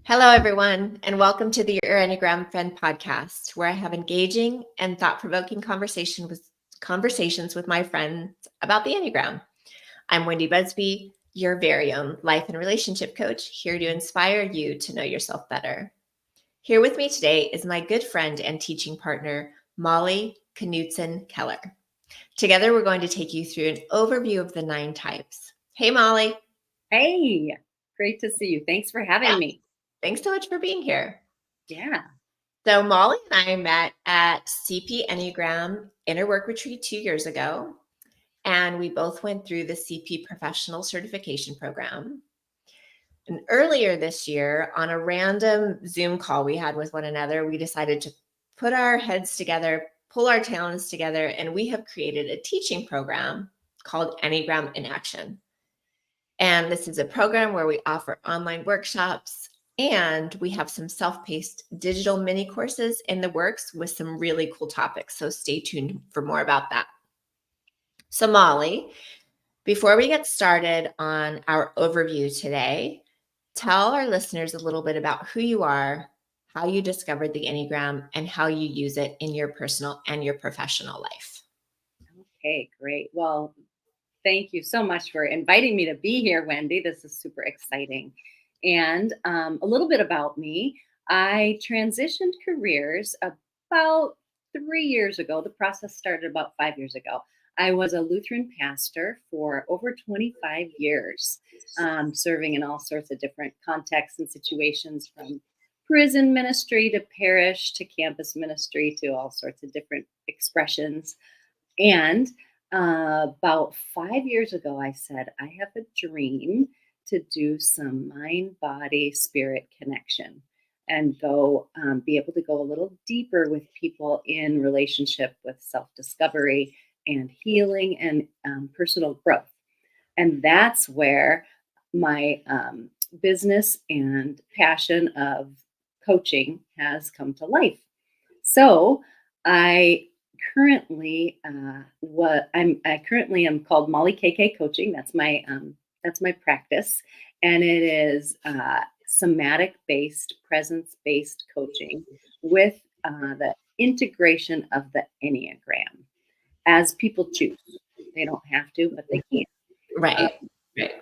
Hello, everyone, and welcome to the Your Enneagram Friend podcast, where I have engaging and thought-provoking conversations with my friends about the Enneagram. I'm Wendy Busby, your very own life and relationship coach, here to inspire you to know yourself better. Here with me today is my good friend and teaching partner, Molly Knutson-Keller. Together, we're going to take you through an overview of the 9 types. Hey, Molly. Hey, great to see you. Thanks for having me. Thanks so much for being here. Yeah. So Molly and I met at CP Enneagram Inner Work Retreat 2 years ago, and we both went through the CP Professional Certification Program. And earlier this year, on a random Zoom call we had with one another, we decided to put our heads together, pull our talents together, and we have created a teaching program called Enneagram in Action. And this is a program where we offer online workshops, and we have some self-paced digital mini courses in the works with some really cool topics. So stay tuned for more about that. So Molly, before we get started on our overview today, tell our listeners a little bit about who you are, how you discovered the Enneagram, and how you use it in your personal and your professional life. Okay, great. Well, thank you so much for inviting me to be here, Wendy. This is super exciting. And a little bit about me. I transitioned careers about 3 years ago. The process started about 5 years ago. I was a Lutheran pastor for over 25 years, serving in all sorts of different contexts and situations, from prison ministry to parish to campus ministry to all sorts of different expressions. And about 5 years ago, I said, I have a dream to do some mind, body, spirit connection and go be able to go a little deeper with people in relationship with self discovery and healing and personal growth. And that's where my business and passion of coaching has come to life. So I currently I currently am called Molly KK Coaching. That's my practice, and it is somatic based, presence based coaching with the integration of the Enneagram as people choose. They don't have to, but they can. Right.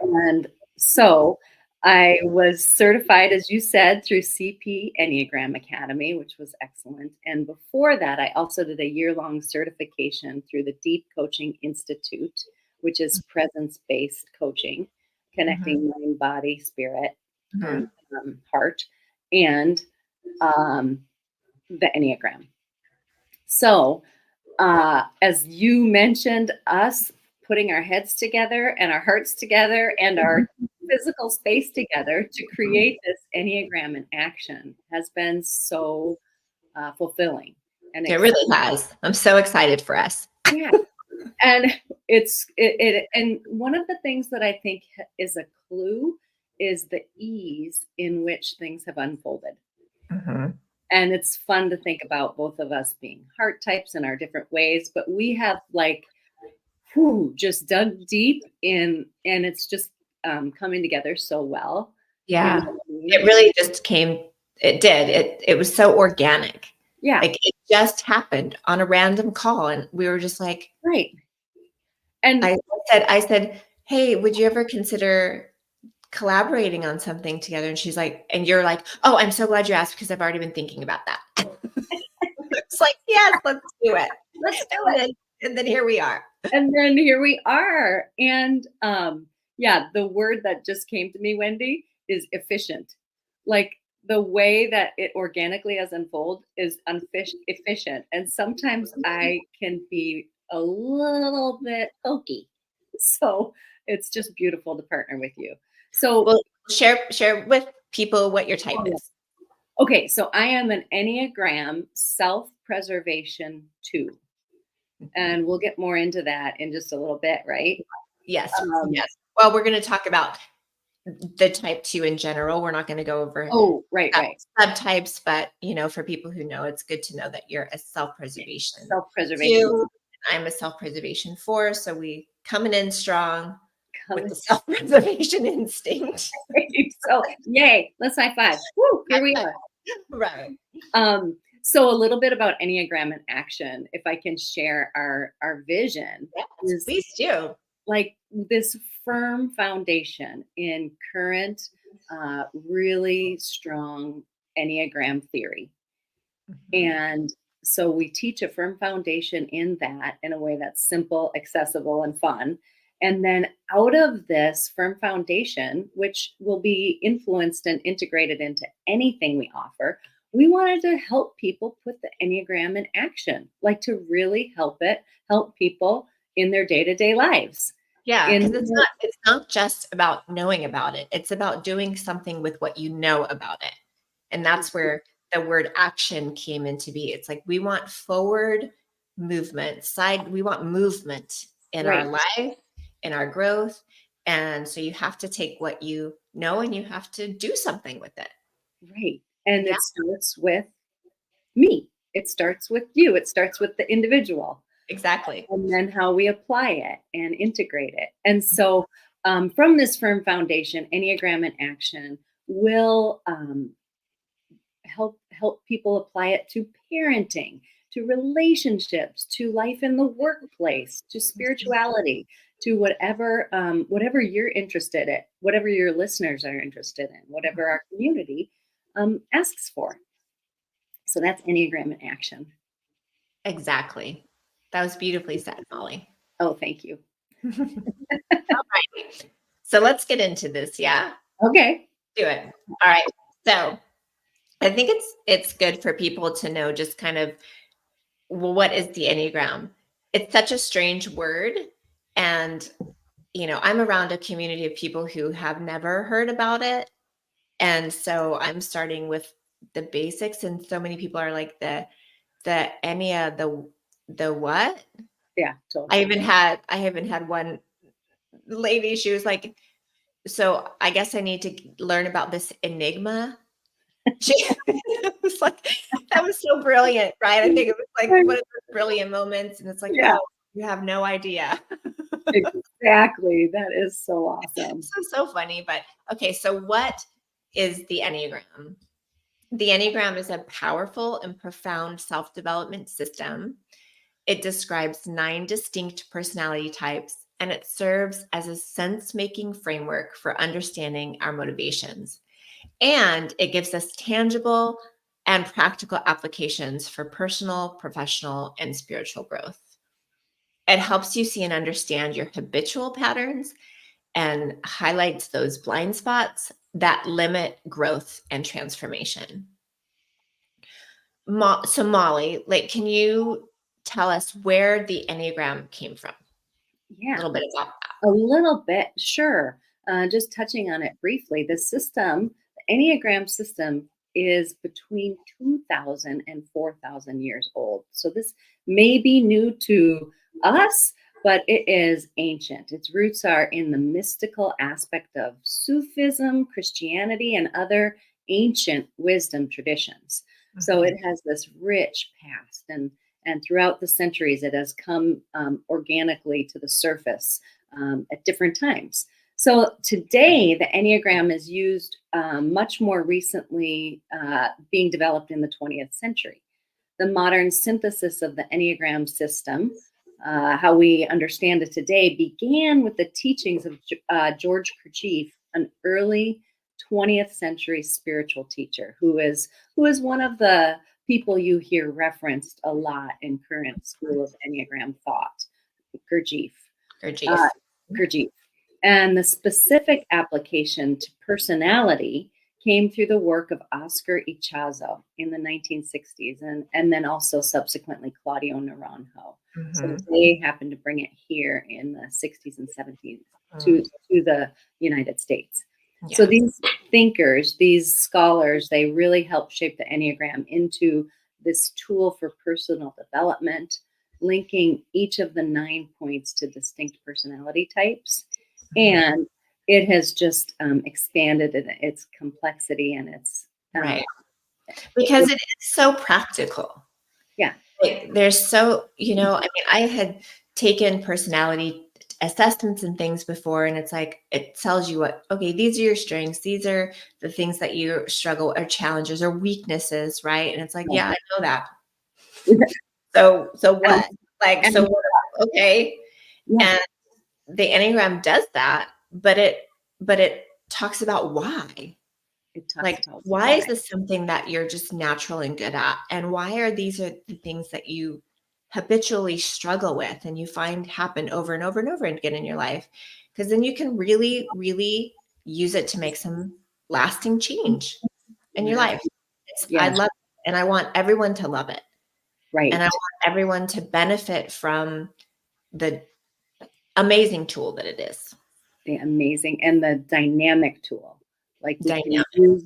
And so I was certified, as you said, through CP Enneagram Academy, which was excellent. And before that, I also did a year-long certification through the Deep Coaching Institute, which is presence-based coaching, connecting mind, body, spirit, and heart, and the Enneagram. So, as you mentioned, us putting our heads together and our hearts together and our physical space together to create this Enneagram in action has been so fulfilling. And It really has. I'm so excited for us. Yeah. And and one of the things that I think is a clue is the ease in which things have unfolded. And it's fun to think about both of us being heart types in our different ways, but we have just dug deep in, and it's just coming together so well. Yeah. You know what I mean? It really just came. It did. It was so organic. Yeah. Like it just happened on a random call, and we were just like, right. And I said, hey, would you ever consider collaborating on something together? And she's like, and you're like, oh, I'm so glad you asked because I've already been thinking about that. It's like, yes, let's do it. Let's do it. And then here we are. And then here we are. And yeah, the word that just came to me, Wendy, is efficient. Like the way that it organically has unfolded is efficient. And sometimes I can be a little bit pokey. So it's just beautiful to partner with you. So well, share with people what your type is. Okay, so I am an Enneagram self-preservation 2. And we'll get more into that in just a little bit, right? Yes. Yes. Well, we're going to talk about the type 2 in general. We're not going to go over right. subtypes, but for people who know, it's good to know that you're a self-preservation 2. I'm a self-preservation 4, so we coming in strong. with the self-preservation instinct. So yay, let's high five. Woo, here we are. Right. So a little bit about Enneagram in action, if I can share our vision, Yes, is please do. like this firm foundation in current, really strong Enneagram theory. Mhm. And so we teach a firm foundation in that in a way that's simple, accessible, and fun. And then out of this firm foundation, which will be influenced and integrated into anything we offer, we wanted to help people put the Enneagram in action, like to really help people in their day-to-day lives. Yeah, In because it's not just about knowing about it. It's about doing something with what you know about it. And that's where the word action came into be. It's like we want forward movement, we want movement in our right, life, in our growth. And so you have to take what you know and you have to do something with it. right. And Yeah, it starts with me. It starts with you. It starts with the individual. exactly. And then how we apply it and integrate it. And so, from this firm foundation, Enneagram in Action will help people apply it to parenting, to relationships, to life in the workplace, to spirituality, to whatever you're interested in, whatever your listeners are interested in, whatever our community asks for. So that's Enneagram in Action. Exactly. That was beautifully said, Molly. Oh, thank you. All right. So let's get into this. Yeah. Okay. Do it. All right. So I think it's good for people to know just kind of, well, what is the Enneagram? It's such a strange word. And, I'm around a community of people who have never heard about it. And so I'm starting with the basics. And so many people are like the Ennea, the what? Yeah, I totally. even had one lady, she was like, so I guess I need to learn about this enigma. She was like, that was so brilliant, right? I think it was like one of those brilliant moments, and it's like, Yeah, no, you have no idea. exactly. That is so awesome. So funny, but okay, so what is the Enneagram? The Enneagram is a powerful and profound self-development system. It describes 9 distinct personality types, and it serves as a sense-making framework for understanding our motivations. And it gives us tangible and practical applications for personal, professional, and spiritual growth. It helps you see and understand your habitual patterns and highlights those blind spots that limit growth and transformation. So, Molly, like, can you tell us where the Enneagram came from? A Yeah, little bit about a little bit, sure. Just touching on it briefly, the Enneagram system is between 2,000 and 4,000 years old. So this may be new to us, but it is ancient. Its roots are in the mystical aspect of Sufism, Christianity, and other ancient wisdom traditions. that. So Mhm. it has this rich past, and throughout the centuries, it has come organically to the surface at different times. So today, the Enneagram is used much more recently, being developed in the 20th century. The modern synthesis of the Enneagram system, how we understand it today, began with the teachings of George Kirchhoff, an early 20th century spiritual teacher who is one of the people you hear referenced a lot in current school of Enneagram thought, Gurdjieff. Or Uh, Jace. Gurdjieff. And the specific application to personality came through the work of Oscar Ichazo in the 1960s, and then also subsequently Claudio Naranjo. So Mhm. they happened to bring it here in the 60s and 70s Mm. to the United States. So Yeah. these thinkers, these scholars, they really helped shape the Enneagram into this tool for personal development, linking each of the 9 points to distinct personality types. Mhm. And it has just expanded in its complexity and its, Right. Because it is so practical. yeah, Like, there's so, I mean, I had taken personality assessments and things before, and it's like it tells you what, okay, these are your strengths, these are the things that you struggle or challenges or weaknesses, right? And it's like, Yeah. yeah, I know that. So And, what? Like, so and what? Okay. yeah, And the Enneagram does that, but it talks about why. it talks Like, about why why. is this something that you're just natural and good at? And why are these are the things that you habitually struggle with and you find happen over and over and over again in your life? Because then you can really, really use it to make some lasting change in your Yeah. life. I Yeah. love it, and I want everyone to love it. And I Right. want everyone to benefit from the amazing tool that it is. The amazing and the dynamic tool. Like we can Dynamic. use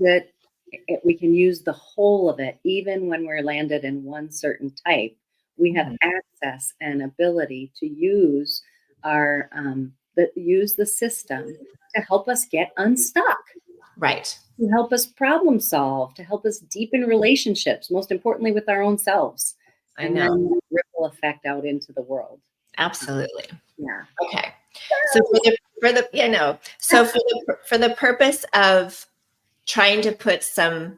we can use the whole of it, even when we're landed in one certain type. We have Mhm. access and ability to use use the system to help us get unstuck, Right. to help us problem solve, to help us deepen relationships, most importantly with our own selves, I and know. then ripple effect out into the world. Absolutely. Yeah. Okay. So for the so for the purpose of trying to put some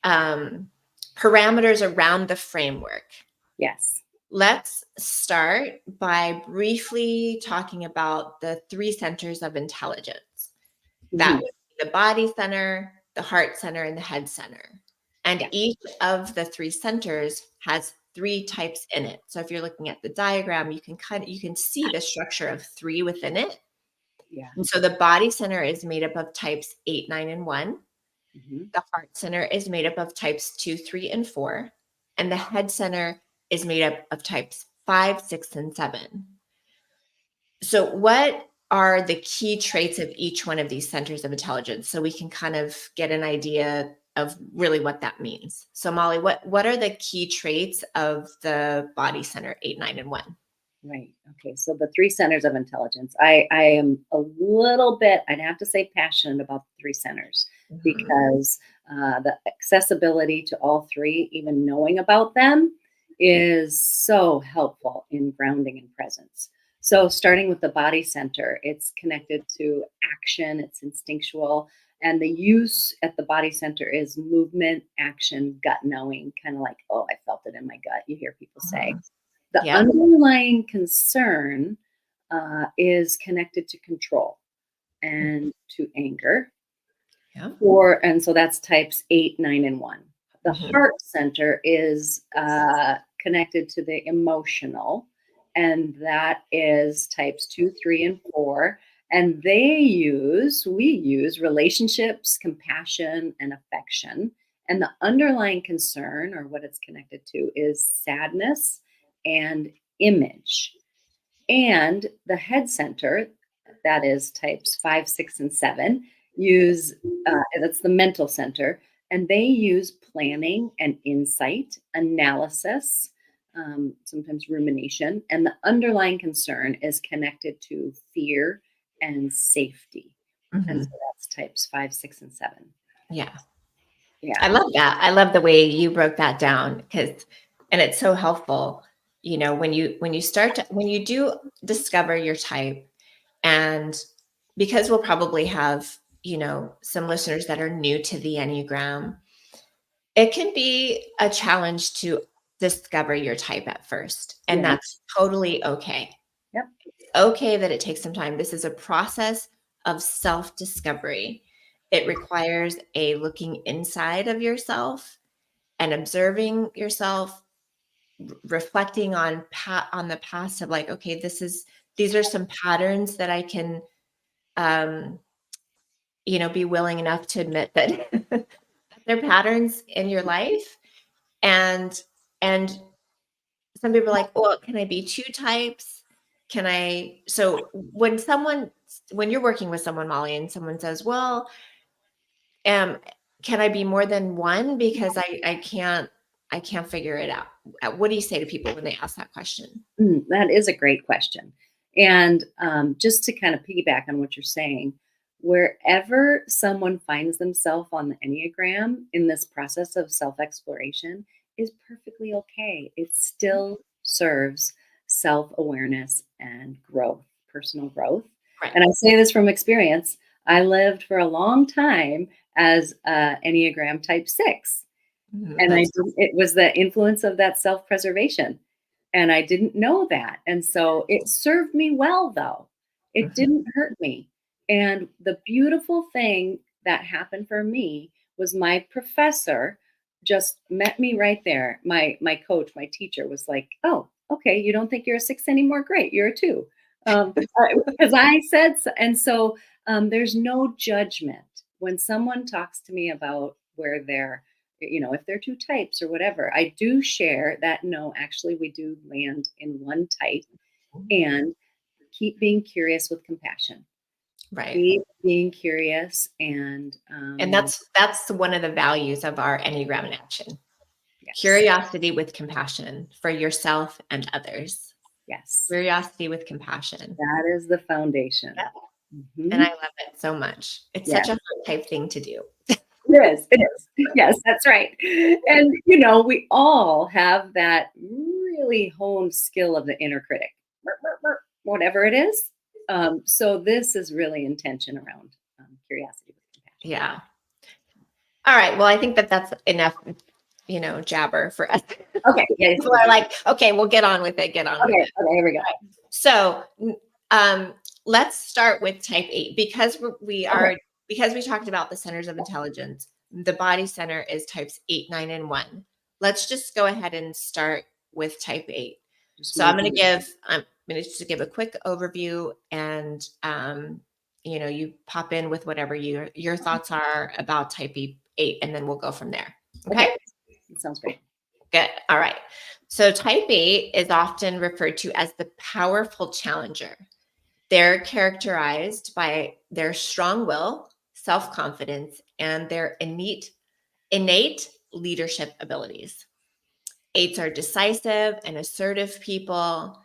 um, parameters around the framework, Yes. let's start by briefly talking about the three centers of intelligence. That Mhm. would be the body center, the heart center, and the head center. And Yeah. each of the three centers has three types in it. So if you're looking at the diagram, you can see the structure of three within it. Yeah. And so the body center is made up of types 8, 9, and 1. Mhm. The heart center is made up of types 2, 3, and 4. And the head center is made up of types 5, 6, and 7. So, what are the key traits of each one of these centers of intelligence? So we can kind of get an idea of really what that means. So, Molly, what are the key traits of the body center 8, 9, and 1? Right. Okay. So the three centers of intelligence. I am a little bit, I'd have to say, passionate about the three centers Mhm. because the accessibility to all three, even knowing about them, is so helpful in grounding and presence. So, starting with the body center, it's connected to action, it's instinctual. And the use at the body center is movement, action, gut knowing, kind of like, oh, I felt it in my gut. You hear people say. Mhm. The Yep. underlying concern is connected to control and to anger. Yep. And so that's types 8, 9, and 1. The Mhm. heart center is connected to the emotional, and that is types 2, 3, and 4. And we use relationships, compassion, and affection. And the underlying concern, or what it's connected to, is sadness and image. And the head center, that is types 5, 6, and 7, use that's the mental center, and they use planning and insight, analysis, sometimes rumination, and the underlying concern is connected to fear and safety. And so Mhm. that's types 5, 6, and 7. Yeah. I Yeah. love that. I love the way you broke that down because and it's so helpful, when you do discover your type and because we'll probably have, some listeners that are new to the Enneagram, it can be a challenge to discover your type at first, and Yeah. that's totally okay. Yep. Okay that it takes some time. This is a process of self-discovery. It requires a looking inside of yourself and observing yourself, reflecting on the past of like, okay, these are some patterns that I can um, be willing enough to admit that that they're patterns in your life. And some people are like, well, can I be two types? Can I so when you're working with someone, Molly, and someone says, well, um, can I be more than one? Because I can't figure it out. What do you say to people when they ask that question? That is a great question. And just to kind of piggyback on what you're saying, wherever someone finds themselves on the Enneagram in this process of self exploration is perfectly okay. It still serves self awareness and growth personal growth. Right. And I say this from experience. I lived for a long time as Enneagram Type 6. Mhm, And that's it was the influence of that self-preservation. And I didn't know that. And so it served me well, though. It mhm, didn't hurt me. And the beautiful thing that happened for me was my professor just met me right there. My coach, my teacher was like, "Oh, okay, you don't think you're a 6 anymore? Great, you're a 2." Because I said so. And so there's no judgment when someone talks to me about where they're, if they're two types or whatever. I do share that no, actually, we do land in one type, and keep being curious with compassion. right. Keep being curious, and And that's one of the values of our Enneagram in action. yes, Curiosity with compassion for yourself and others. yes, Curiosity with compassion. that is the foundation. Yeah. And Hmm. I love it so much. It's Yes, such a hard type thing to do. it is. It is. Yes, that's right. And we all have that really honed skill of the inner critic, Burp, burp, burp, whatever it is. So this is really intention around curiosity with compassion. Yeah. All right. Well, I think that that's enough, jabber for us. Okay. Yes. People are like, okay, we'll get on with it. Get on with Okay. it. Okay. Here we go. So, um, let's start with type 8 because Okay. because we talked about the centers of intelligence. The body center is types 8, 9, and 1. Let's just go ahead and start with type 8. Just So move. I'm going to just give a quick overview, and you pop in with whatever your thoughts are about type 8, and then we'll go from there. Okay. Okay? That sounds great. Good. All right. So type 8 is often referred to as the powerful challenger. They're characterized by their strong will, self-confidence, and their innate leadership abilities. Eights are decisive and assertive people.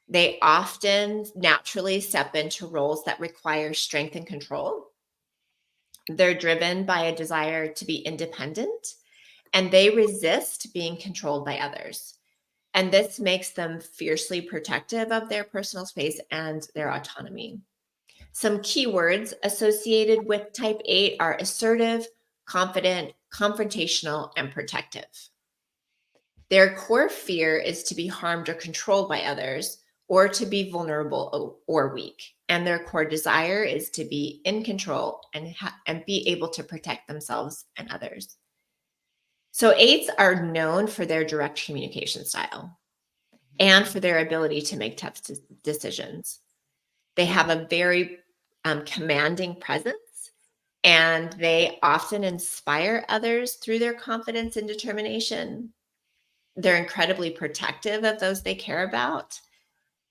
They often naturally step into roles that require strength and control. They're driven by a desire to be independent, and they resist being controlled by others. And this makes them fiercely protective of their personal space and their autonomy. Some keywords associated with type 8 are assertive, confident, confrontational, and protective. Their core fear is to be harmed or controlled by others, or to be vulnerable or weak. And their core desire is to be in control and be able to protect themselves and others. So, eights are known for their direct communication style and for their ability to make tough decisions. They have a very commanding presence, and they often inspire others through their confidence and determination. They're incredibly protective of those they care about.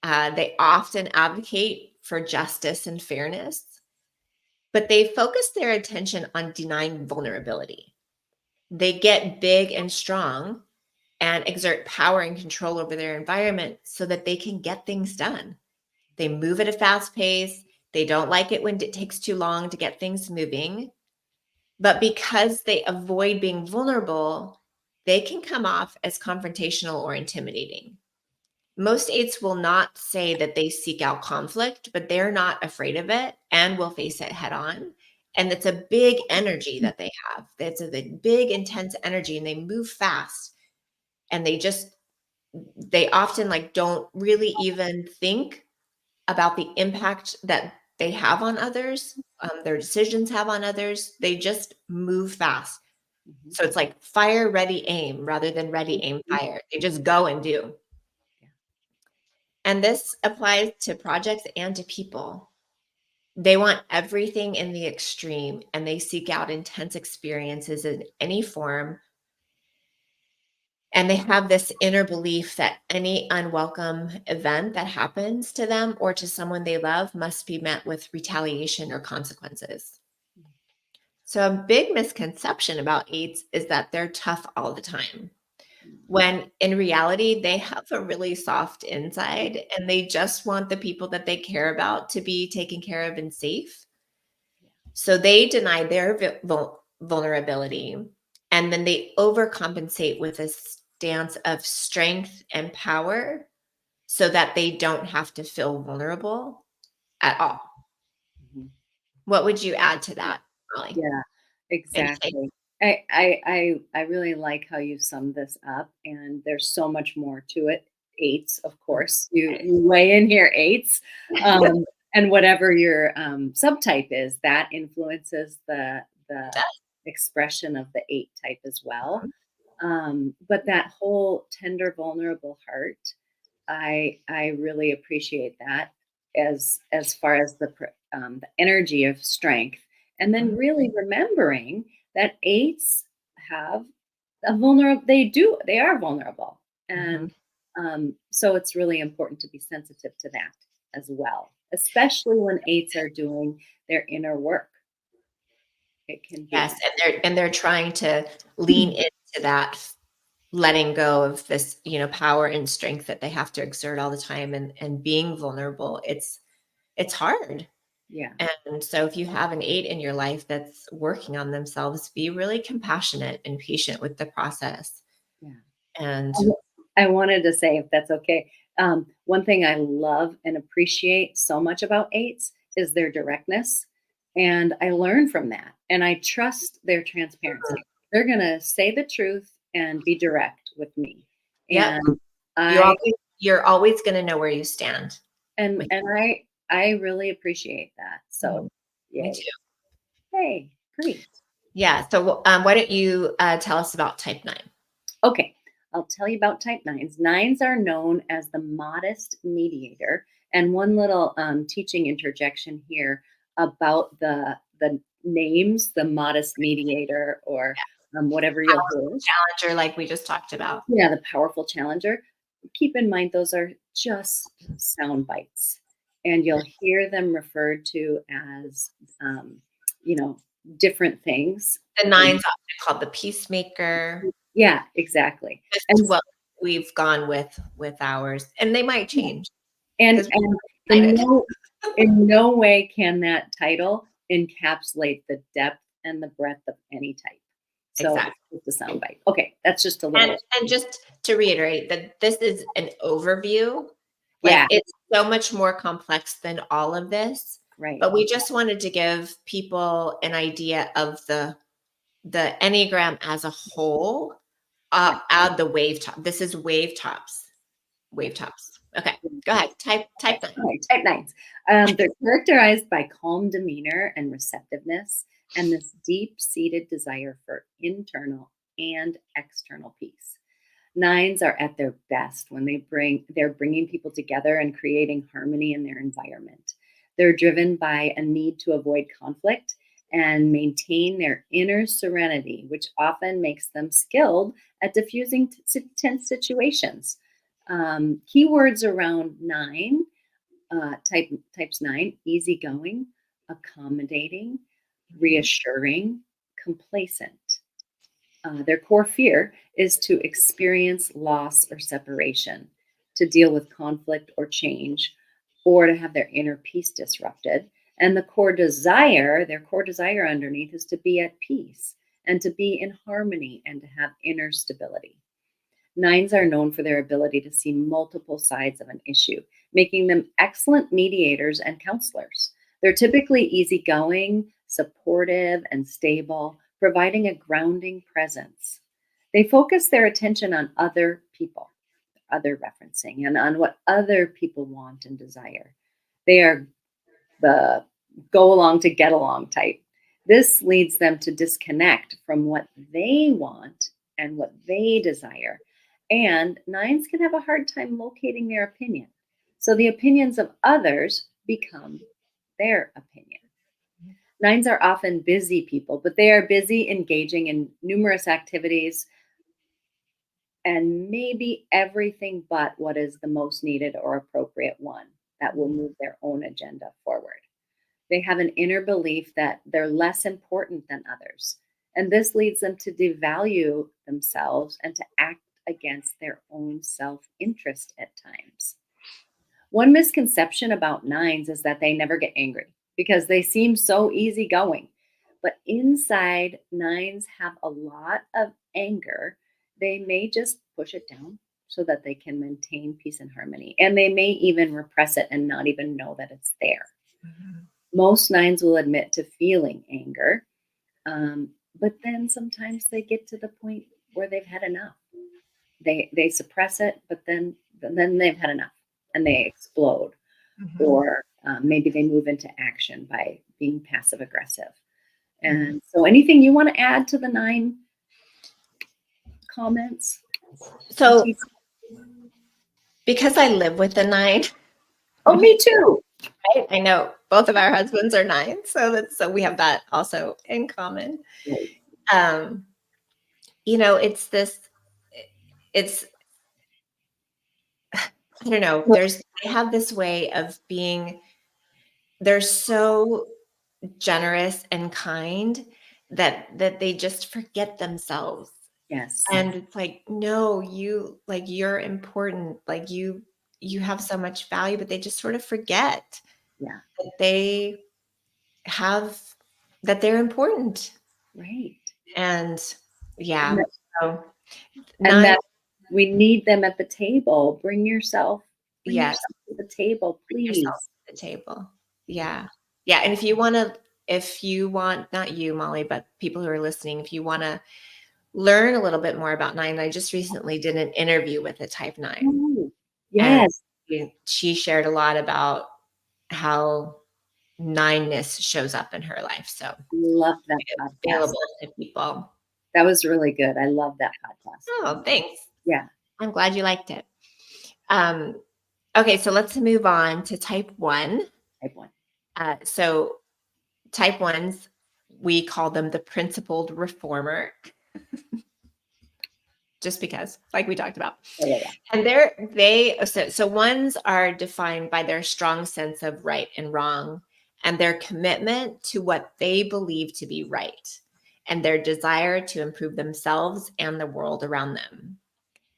They often advocate for justice and fairness, but they focus their attention on denying vulnerability. They get big and strong and exert power and control over their environment so that they can get things done. They move at a fast pace. They don't like it when it takes too long to get things moving. But because they avoid being vulnerable, they can come off as confrontational or intimidating. Most eights will not say that they seek out conflict, but they're not afraid of it and will face it head on. And it's a big energy that they have. It's a big, intense energy, and they move fast. And they often like don't really even think about the impact that they have on others, their decisions have on others. They just move fast. Mhm. So it's like fire, ready, aim rather than ready, aim, Mhm. fire. They just go and do. Yeah. And this applies to projects and to people. They want everything in the extreme, and they seek out intense experiences in any form. And they have this inner belief that any unwelcome event that happens to them or to someone they love must be met with retaliation or consequences. So, a big misconception about eights is that they're tough all the time, when in reality, they have a really soft inside and they just want the people that they care about to be taken care of and safe. So, they deny their vulnerability, and then they overcompensate with a stance of strength and power so that they don't have to feel vulnerable. at all. Mhm. What would you add to that, Molly? Yeah, Anything? exactly. I really like how you summed this up, and there's so much more to it. Eights, of course. You weigh in here, eights. And whatever your subtype is, that influences the expression of the eight type as well. But that whole tender, vulnerable heart, I really appreciate that as far as the energy of strength, and then Mhm. really remembering that eights have a vulnerable. They are vulnerable, Mhm. and so it's really important to be sensitive to that as well, especially when eights are doing their inner work. It can Yes, be. and they're trying to lean into that letting go of this, power and strength that they have to exert all the time and being vulnerable. It's hard. Yeah, And so if you have an 8 in your life that's working on themselves, be really compassionate and patient with the process. yeah. And I wanted to say, if that's okay, one thing I love and appreciate so much about eights is their directness. And I learn from that. And I trust their transparency. They're going to say the truth and be direct with me. yep, And you I always you're always going to know where you stand and with and I really appreciate that. Mhm. So Me yay. too. Hey, great. Yeah. So why don't you tell us about type 9? Okay, I'll tell you about type nines. Nines are known as the modest mediator. And one little teaching interjection here about the names, the modest mediator, or whatever you'll hear. Challenger, like we just talked about. Yeah, the powerful challenger. Keep in mind those are just sound bites, and you'll hear them referred to as, um, you know, different things. The nine's often called the peacemaker. Yeah, exactly. Just And what we've gone with ours, and they might change And because and we in decided. no way can that title encapsulate the depth and the breadth of any type. So Exactly. it's just a soundbite. Okay, that's just a And little. and just to reiterate that this is an overview, like, Yeah, it's so much more complex than all of this, right. but we just wanted to give people an idea of the Enneagram as a whole, Yeah. add the wave top. This is wave tops. Yeah. Wave tops. Okay, go ahead. Okay. Type 9. All right, type nines. They're characterized by calm demeanor and receptiveness, and this deep-seated desire for internal and external peace. Nines are at their best when they're bringing people together and creating harmony in their environment. They're driven by a need to avoid conflict and maintain their inner serenity, which often makes them skilled at diffusing tense situations. Keywords around nine, types nine: easygoing, accommodating, reassuring, complacent. Their core fear is to experience loss or separation, to deal with conflict or change, or to have their inner peace disrupted. And their core desire underneath is to be at peace and to be in harmony and to have inner stability. Nines are known for their ability to see multiple sides of an issue, making them excellent mediators and counselors. They're typically easygoing, supportive, and stable, providing a grounding presence. They focus their attention on other people, other referencing, and on what other people want and desire. They are the go along to get along type. This leads them to disconnect from what they want and what they desire. And nines can have a hard time locating their opinion. So the opinions of others become their opinion. Nines are often busy people, but they are busy engaging in numerous activities and maybe everything but what is the most needed or appropriate one that will move their own agenda forward. They have an inner belief that they're less important than others. And this leads them to devalue themselves and to act against their own self interest at times. One misconception about nines is that they never get angry because they seem so easygoing. But inside, nines have a lot of anger. They may just push it down so that they can maintain peace and harmony. And they may even repress it and not even know that it's there. Mhm. Most nines will admit to feeling anger, but then sometimes they get to the point where they've had enough. They suppress it, but then they've had enough and they explode, Mhm. or maybe they move into action by being passive aggressive. Mhm. And so, anything you want to add to the nine comments? So, because I live with a nine, Oh, me too. right? I know both of our husbands are nine, so we have that also in common. Right. Um, it's this. It's I don't know. They have this way of being. They're so generous and kind that they just forget themselves. Yes. And it's like, no, you're important. Like you have so much value, but they just sort of forget Yeah. that they have that they're important. Right. And And yeah, that, so and 9, that we need them at the table. Bring yes, yourself to the table, bring yourself please. to the table. Yeah. Yeah. Yeah, and if you want, not you, Molly, but people who are listening, if you wanna learn a little bit more about 9, I just recently did an interview with a type 9, Oh, and yes. she shared a lot about how 9-ness shows up in her life, so Love that it's podcast. available to people. That was really good. I love that podcast. Oh, thanks. Yeah. I'm glad you liked it. Um, okay, so let's move on to type 1. Type one. So type 1s, we call them the principled reformer, just because, like we talked about. Yeah, yeah, yeah. And so ones are defined by their strong sense of right and wrong and their commitment to what they believe to be right and their desire to improve themselves and the world around them.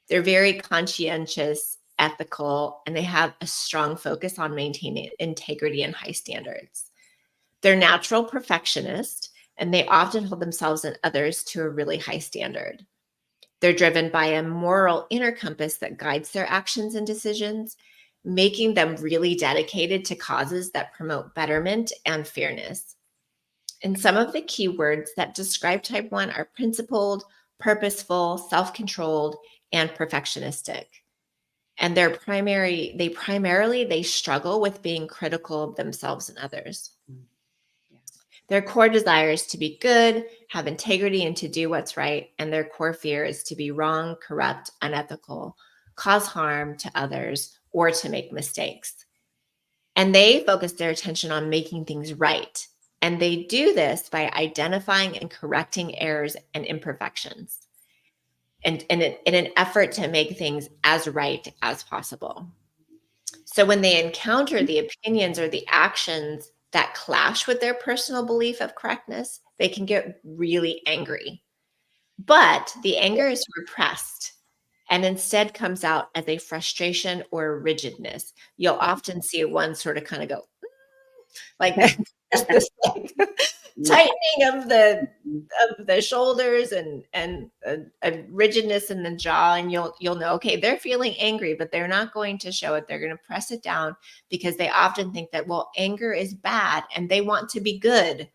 They're very conscientious, ethical, and they have a strong focus on maintaining integrity and high standards. They're natural perfectionists, and they often hold themselves and others to a really high standard. They're driven by a moral inner compass that guides their actions and decisions, making them really dedicated to causes that promote betterment and fairness. And some of the key words that describe type 1 are principled, purposeful, self-controlled, and perfectionistic. And they struggle with being critical of themselves and others. Mm, yeah. Their core desire is to be good, have integrity, and to do what's right. And their core fear is to be wrong, corrupt, unethical, cause harm to others, or to make mistakes. And they focus their attention on making things right. And they do this by identifying and correcting errors and imperfections and in an effort to make things as right as possible. So when they encounter the opinions or the actions that clash with their personal belief of correctness, they can get really angry. But the anger is repressed and instead comes out as a frustration or a rigidness. You'll often see one sort of kind of go like there's this like Yeah. tightening of the Mhm. shoulders and a rigidness in the jaw, and you'll know, okay, they're feeling angry, but they're not going to show it. They're going to press it down because they often think that, well, anger is bad and they want to be good,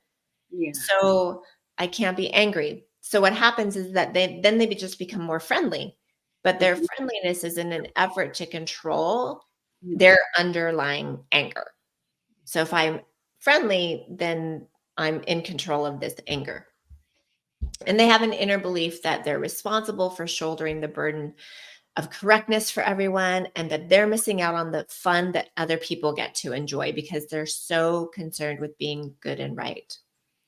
Yeah. so I can't be angry. So what happens is that they just become more friendly, but their Mhm. friendliness is in an effort to control Mhm. their underlying anger. So if I'm friendly, then I'm in control of this anger. And they have an inner belief that they're responsible for shouldering the burden of correctness for everyone and that they're missing out on the fun that other people get to enjoy because they're so concerned with being good and right.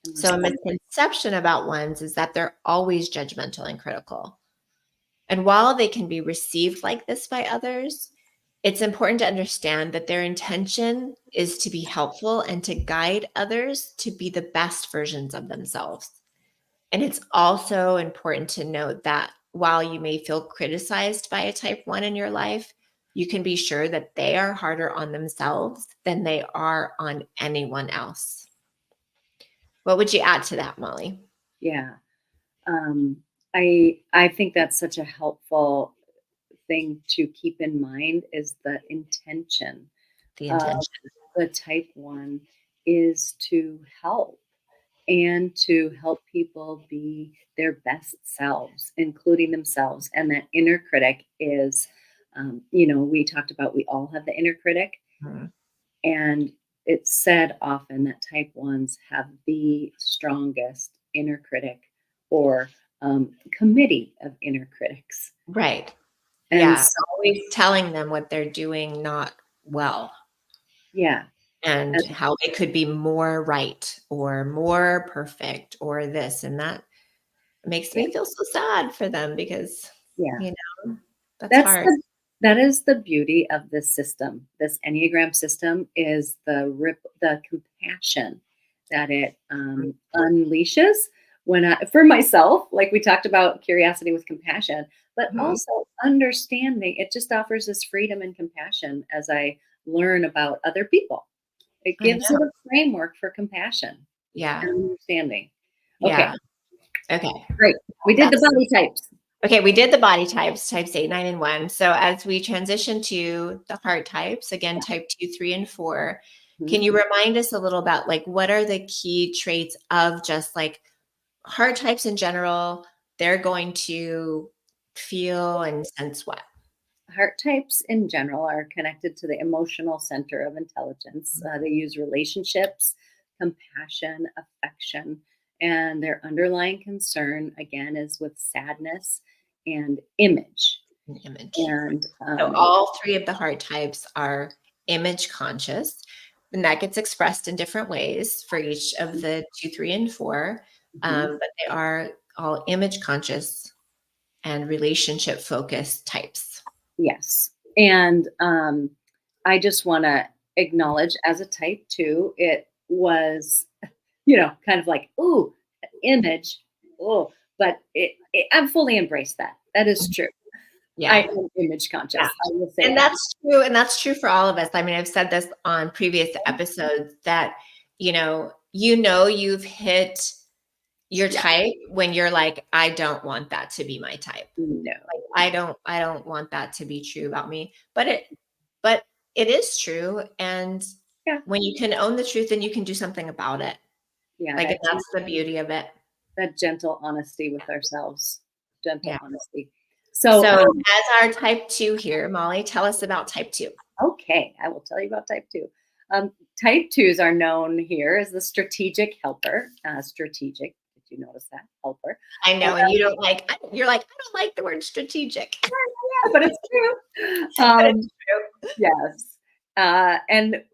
And So a respond. misconception about ones is that they're always judgmental and critical. And while they can be received like this by others, it's important to understand that their intention is to be helpful and to guide others to be the best versions of themselves. And it's also important to note that while you may feel criticized by a type 1 in your life, you can be sure that they are harder on themselves than they are on anyone else. What would you add to that, Molly? Yeah. Um, I think that's such a helpful thing to keep in mind is the intention The of intention. the type 1 is to help and to help people be their best selves, including themselves. And that inner critic is, we talked about we all have the inner critic, Mhm. and it's said often that type 1s have the strongest inner critic or committee of inner critics. Right. And Yeah. so, Always telling them what they're doing not well yeah, and and how they could be more right or more perfect or this and that. It makes yeah, me feel so sad for them because, yeah. you know, that's That's hard. that is the beauty of this system. This Enneagram system is the compassion that it unleashes for myself, like we talked about curiosity with compassion, but Mhm. also understanding. It just offers this freedom and compassion as I learn about other people. It I gives know. it a framework for compassion Yeah. and understanding. Okay, Yeah. Okay. great. We did the That's body types. okay. We did the body types 8, 9, and 1. So as we transition to the heart types, again, Yeah. type 2, 3, and 4, can Mhm. you remind us a little about like what are the key traits of just like heart types in general? They're going to feel and sense what? Heart types in general are connected to the emotional center of intelligence. They use relationships, compassion, affection, and their underlying concern, again, is with sadness and image. An image. And So all three of the heart types are image conscious, and that gets expressed in different ways for each of the 2, 3, and 4. mhm, But they are all image conscious and relationship focused types. yes. And I just want to acknowledge as a type two, it was, kind of like, ooh, image. Oh, but I've fully embraced that. That is true. I Yeah. am image Yeah. conscious. I will say And that. that's true for all of us. I mean, I've said this on previous episodes that, you've hit your Yeah. type when you're like, I don't want that to be my type. No. Like, I don't want that to be true about me. But it is true. And Yeah. when you can own the truth, then you can do something about it. Yeah. Like, and that's the beauty of it. That gentle honesty with ourselves. Gentle Yeah. honesty. So, So as our type 2 here, Molly, tell us about type 2. okay, I will tell you about type two. Type twos are known here as the strategic helper. Strategic. Did you notice that? Helper. I know, and you don't like you're like, I don't like the word strategic. Yeah, but it's true. But it's true. Yes. And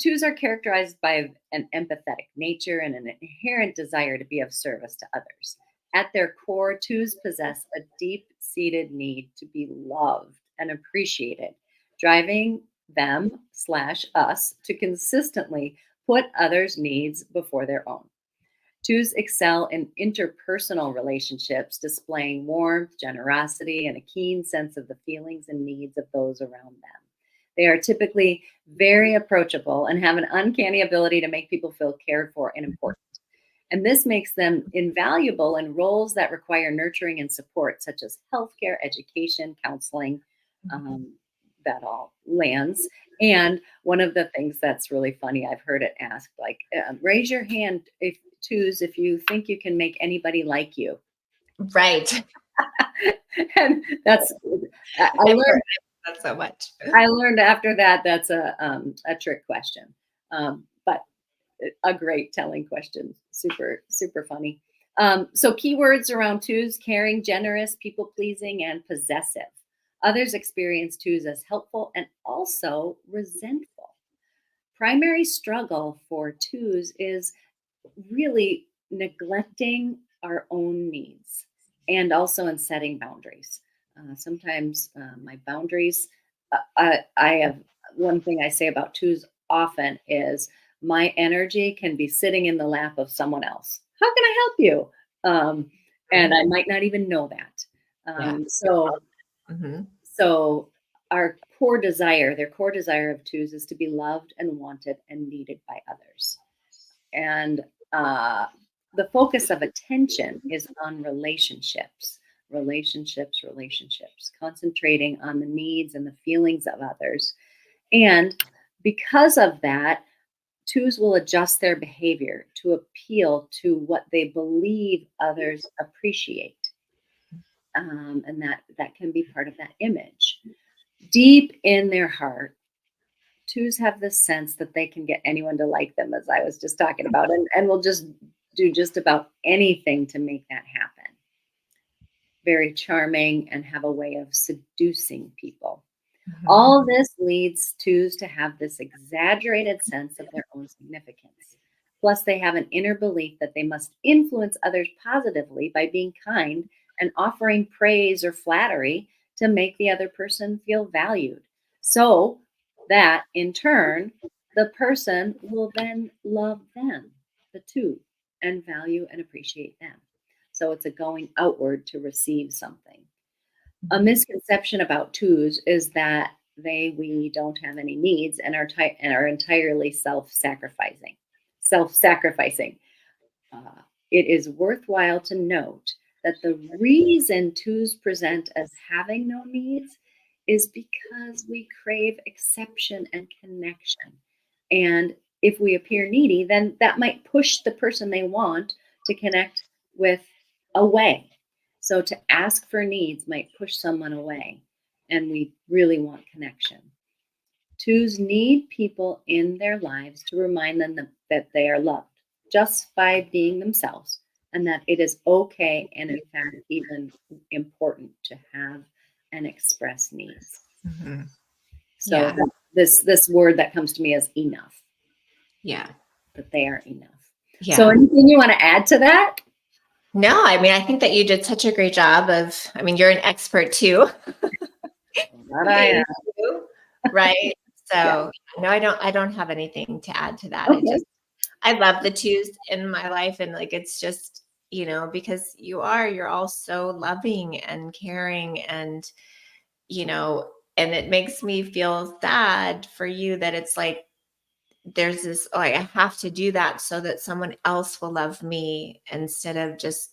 twos are characterized by an empathetic nature and an inherent desire to be of service to others. At their core, twos possess a deep seated need to be loved and appreciated, driving them slash us to consistently put others' needs before their own. Twos excel in interpersonal relationships, displaying warmth, generosity, and a keen sense of the feelings and needs of those around them. They are typically very approachable and have an uncanny ability to make people feel cared for and important. And this makes them invaluable in roles that require nurturing and support, such as healthcare, education, counseling, um, that all lands. And one of the things that's really funny, I've heard it asked, like, raise your hand if twos if you think you can make anybody like you. Right. And that's I I've heard learned that so much. I learned after that that's a trick question, but a great telling question. Super, super funny. So keywords around twos: caring, generous, people pleasing, and possessive. Others experience twos as helpful and also resentful. Primary struggle for twos is really neglecting our own needs and also in setting boundaries. Sometimes my boundaries, I have one thing I say about twos often is my energy can be sitting in the lap of someone else. How can I help you? And Mhm. I might not even know that. Yeah. Mhm. So our core desire, their core desire of twos is to be loved and wanted and needed by others. And uh, the focus of attention is on relationships, concentrating on the needs and the feelings of others. And because of that, twos will adjust their behavior to appeal to what they believe others appreciate. And that can be part of that image. Deep in their heart, twos have this sense that they can get anyone to like them, as I was just talking about, and will just do just about anything to make that happen. Very charming and have a way of seducing people. All this leads twos to have this exaggerated sense of their own significance. Plus, they have an inner belief that they must influence others positively by being kind and offering praise or flattery to make the other person feel valued. So that in turn, the person will then love them, the two, and value and appreciate them. So it's a going outward to receive something. A misconception about twos is that we don't have any needs and are entirely self-sacrificing. Self-sacrificing. It is worthwhile to note that the reason twos present as having no needs is because we crave exception and connection. And if we appear needy, then that might push the person they want to connect with away. So to ask for needs might push someone away, and we really want connection. Twos need people in their lives to remind them that they are loved just by being themselves, and that it is okay and in fact even important to have and express needs. So Yeah. this word that comes to me is enough, Yeah. that they are enough. Yeah. So anything you want to add to that? No, I mean, I think that you did such a great job you're an expert too. Not I am. Right. Yeah. So no, I don't have anything to add to that. Okay. I love the twos in my life. And it's just, because you're all so loving and caring and, and it makes me feel sad for you that it's like, there's this, I have to do that so that someone else will love me instead of just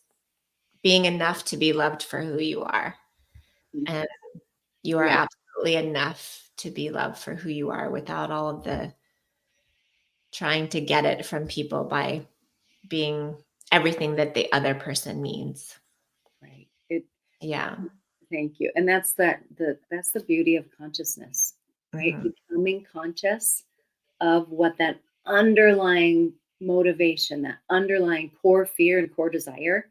being enough to be loved for who you are. And you are Right. absolutely enough to be loved for who you are without all of the trying to get it from people by being everything that the other person means. Right. Yeah. Thank you. And that's the beauty of consciousness, right? Becoming conscious of what that underlying motivation, that underlying core fear and core desire,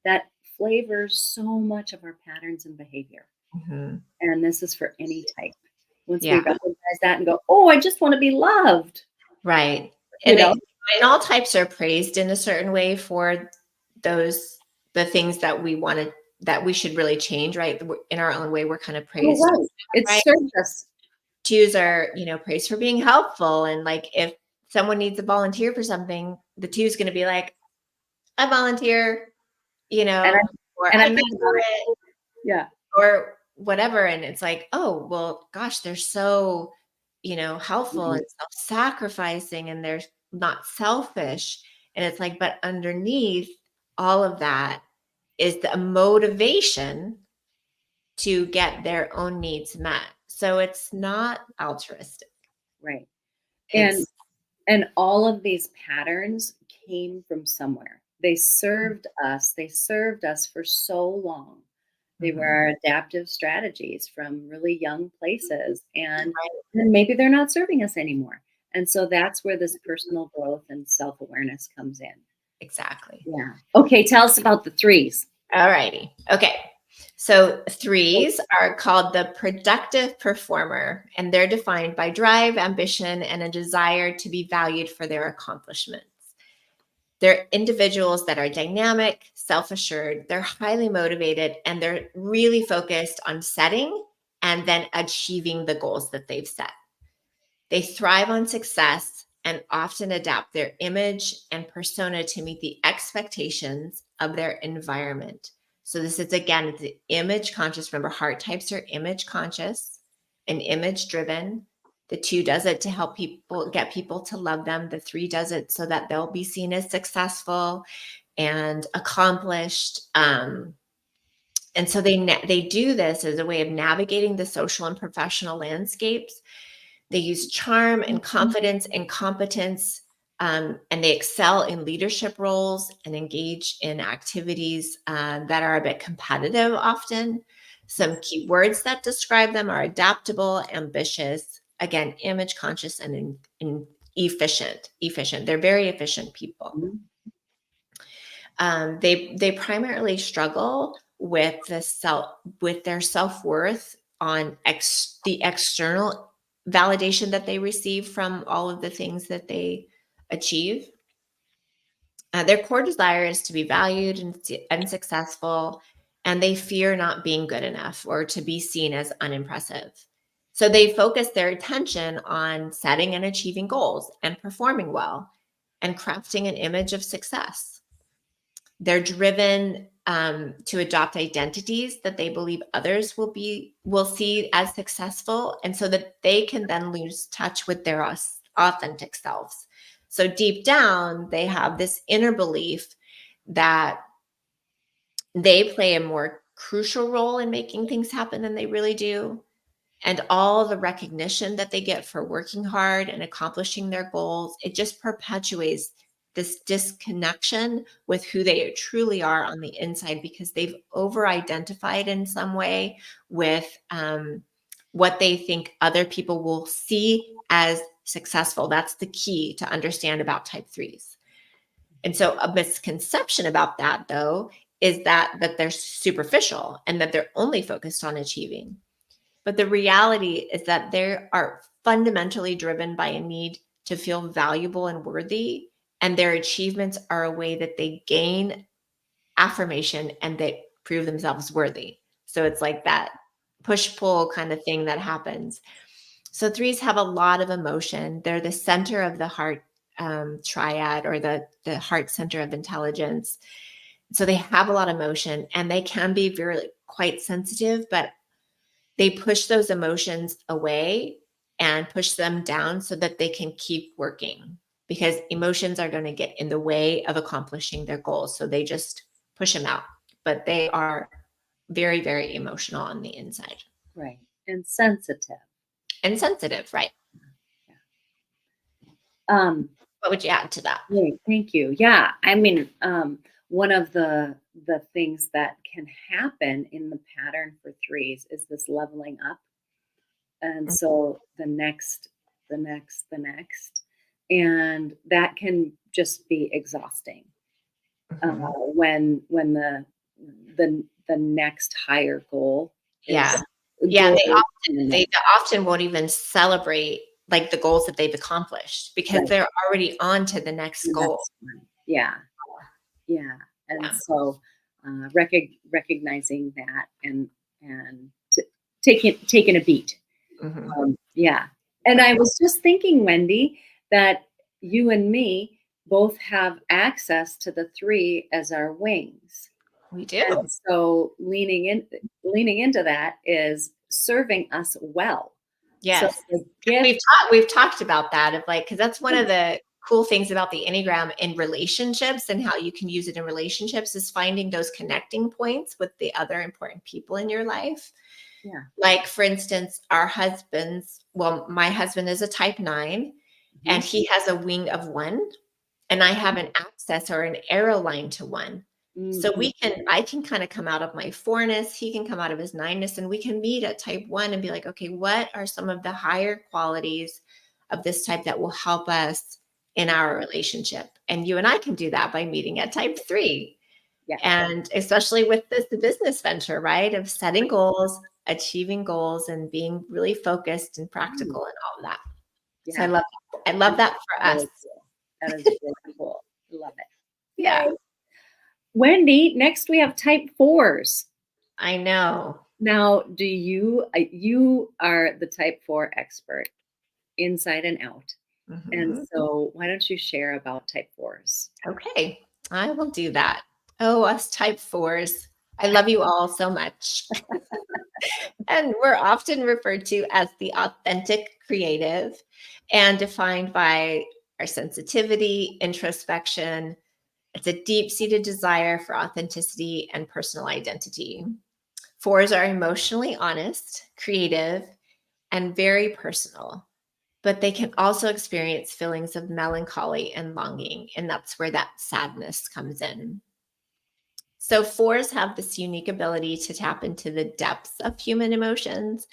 that flavors so much of our patterns and behavior. And this is for any type. Once we Yeah. recognize that and go, oh, I just want to be loved. Right. You And know? and all types are praised in a certain way for the things that we wanted, that we should really change, right? In our own way, we're kind of Oh, praised. right. It Right. serves us. Twos are, praised for being helpful. And if someone needs a volunteer for something, the two's going to be like, I volunteer, And or I'm I mad pay about for it. it, Yeah. or whatever. And it's like, oh, well, gosh, they're so, helpful and self-sacrificing, and they're not selfish. And it's like, but underneath all of that is the motivation to get their own needs met. So it's not altruistic. Right. And It's all of these patterns came from somewhere. They served us. They served us for so long. They were our adaptive strategies from really young places, and then maybe they're not serving us anymore. And so that's where this personal growth and self-awareness comes in. exactly. Yeah. Okay, tell us about the threes. All righty. Okay. So threes are called the productive performer, and they're defined by drive, ambition, and a desire to be valued for their accomplishments. They're individuals that are dynamic, self-assured, they're highly motivated, and they're really focused on setting and then achieving the goals that they've set. They thrive on success and often adapt their image and persona to meet the expectations of their environment. So this is, again, it's the image conscious. Remember, heart types are image conscious and image driven. The two does it to help people, get people to love them. The three does it so that they'll be seen as successful and accomplished. And so they do this as a way of navigating the social and professional landscapes They use charm and confidence and competence, and they excel in leadership roles and engage in activities that are a bit competitive often. Some key words that describe them are adaptable, ambitious, again, image conscious, and efficient. Efficient. They're very efficient people. Mhm. They primarily struggle with their self-worth on the external validation that they receive from all of the things that they achieve. Their core desire is to be valued and successful, and they fear not being good enough or to be seen as unimpressive. So they focus their attention on setting and achieving goals and performing well and crafting an image of success. They're driven to adopt identities that they believe others will see as successful, and so that they can then lose touch with their authentic selves. So deep down, they have this inner belief that they play a more crucial role in making things happen than they really do. And all the recognition that they get for working hard and accomplishing their goals, it just perpetuates this disconnection with who they truly are on the inside, because they've over identified in some way with what they think other people will see as successful. That's the key to understand about type threes. And so a misconception about that, though, is that they're superficial and that they're only focused on achieving. But the reality is that they are fundamentally driven by a need to feel valuable and worthy, and their achievements are a way that they gain affirmation and they prove themselves worthy. So it's like that push-pull kind of thing that happens. So threes have a lot of emotion. They're the center of the heart triad, or the heart center of intelligence. So they have a lot of emotion, and they can be very quite sensitive, but they push those emotions away and push them down so that they can keep working, because emotions are going to get in the way of accomplishing their goals. So they just push them out, but they are very, very emotional on the inside Right. And sensitive. and sensitive, right? Um, What would you add to that? Great, thank you. Yeah, I mean, one of the things that can happen in the pattern for threes is this leveling up, and so the next, and that can just be exhausting Mhm. when the next higher goal is Yeah. Yeah, goal they is often in the they next. often won't even celebrate, like, the goals that they've accomplished, because Right, they're already on to the next the goal. next one. Yeah, yeah, and Yeah. so recognizing that and taking a beat. Mhm. Yeah. And I was just thinking, Wendy, that you and me both have access to the three as our wings. We And do. so leaning into that is serving us well. So Yes. the And gift. we've talked about that, of like, because that's one of the cool things about the Enneagram in relationships, and how you can use it in relationships, is finding those connecting points with the other important people in your life. Yeah. Like, for instance, my husband is a type 9, Mhm. and he has a wing of 1, and I have an access or an arrow line to 1. So Mhm. I can kind of come out of my 4-ness, he can come out of his 9-ness, and we can meet at type 1 and be like, okay, what are some of the higher qualities of this type that will help us in our relationship? And you and I can do that by meeting at type 3. Yeah. And especially with the business venture, right? Of setting goals, achieving goals, and being really focused and Mm, practical and all of that. So yeah. I love That's that for us. really cool. That is really cool. I love it. Yeah, Yay. Wendy, next we have type fours. I know. Now, you are the type 4 expert inside and out. And Mhm. so why don't you share about type 4s? Okay, I will do that. Oh, us type 4s. I love you all so much. And we're often referred to as the authentic creative, and defined by our sensitivity, introspection. It's a deep-seated desire for authenticity and personal identity. Fours are emotionally honest, creative, and very personal. but they can also experience feelings of melancholy and longing. And that's where that sadness comes in. So fours have this unique ability to tap into the depths of human emotions,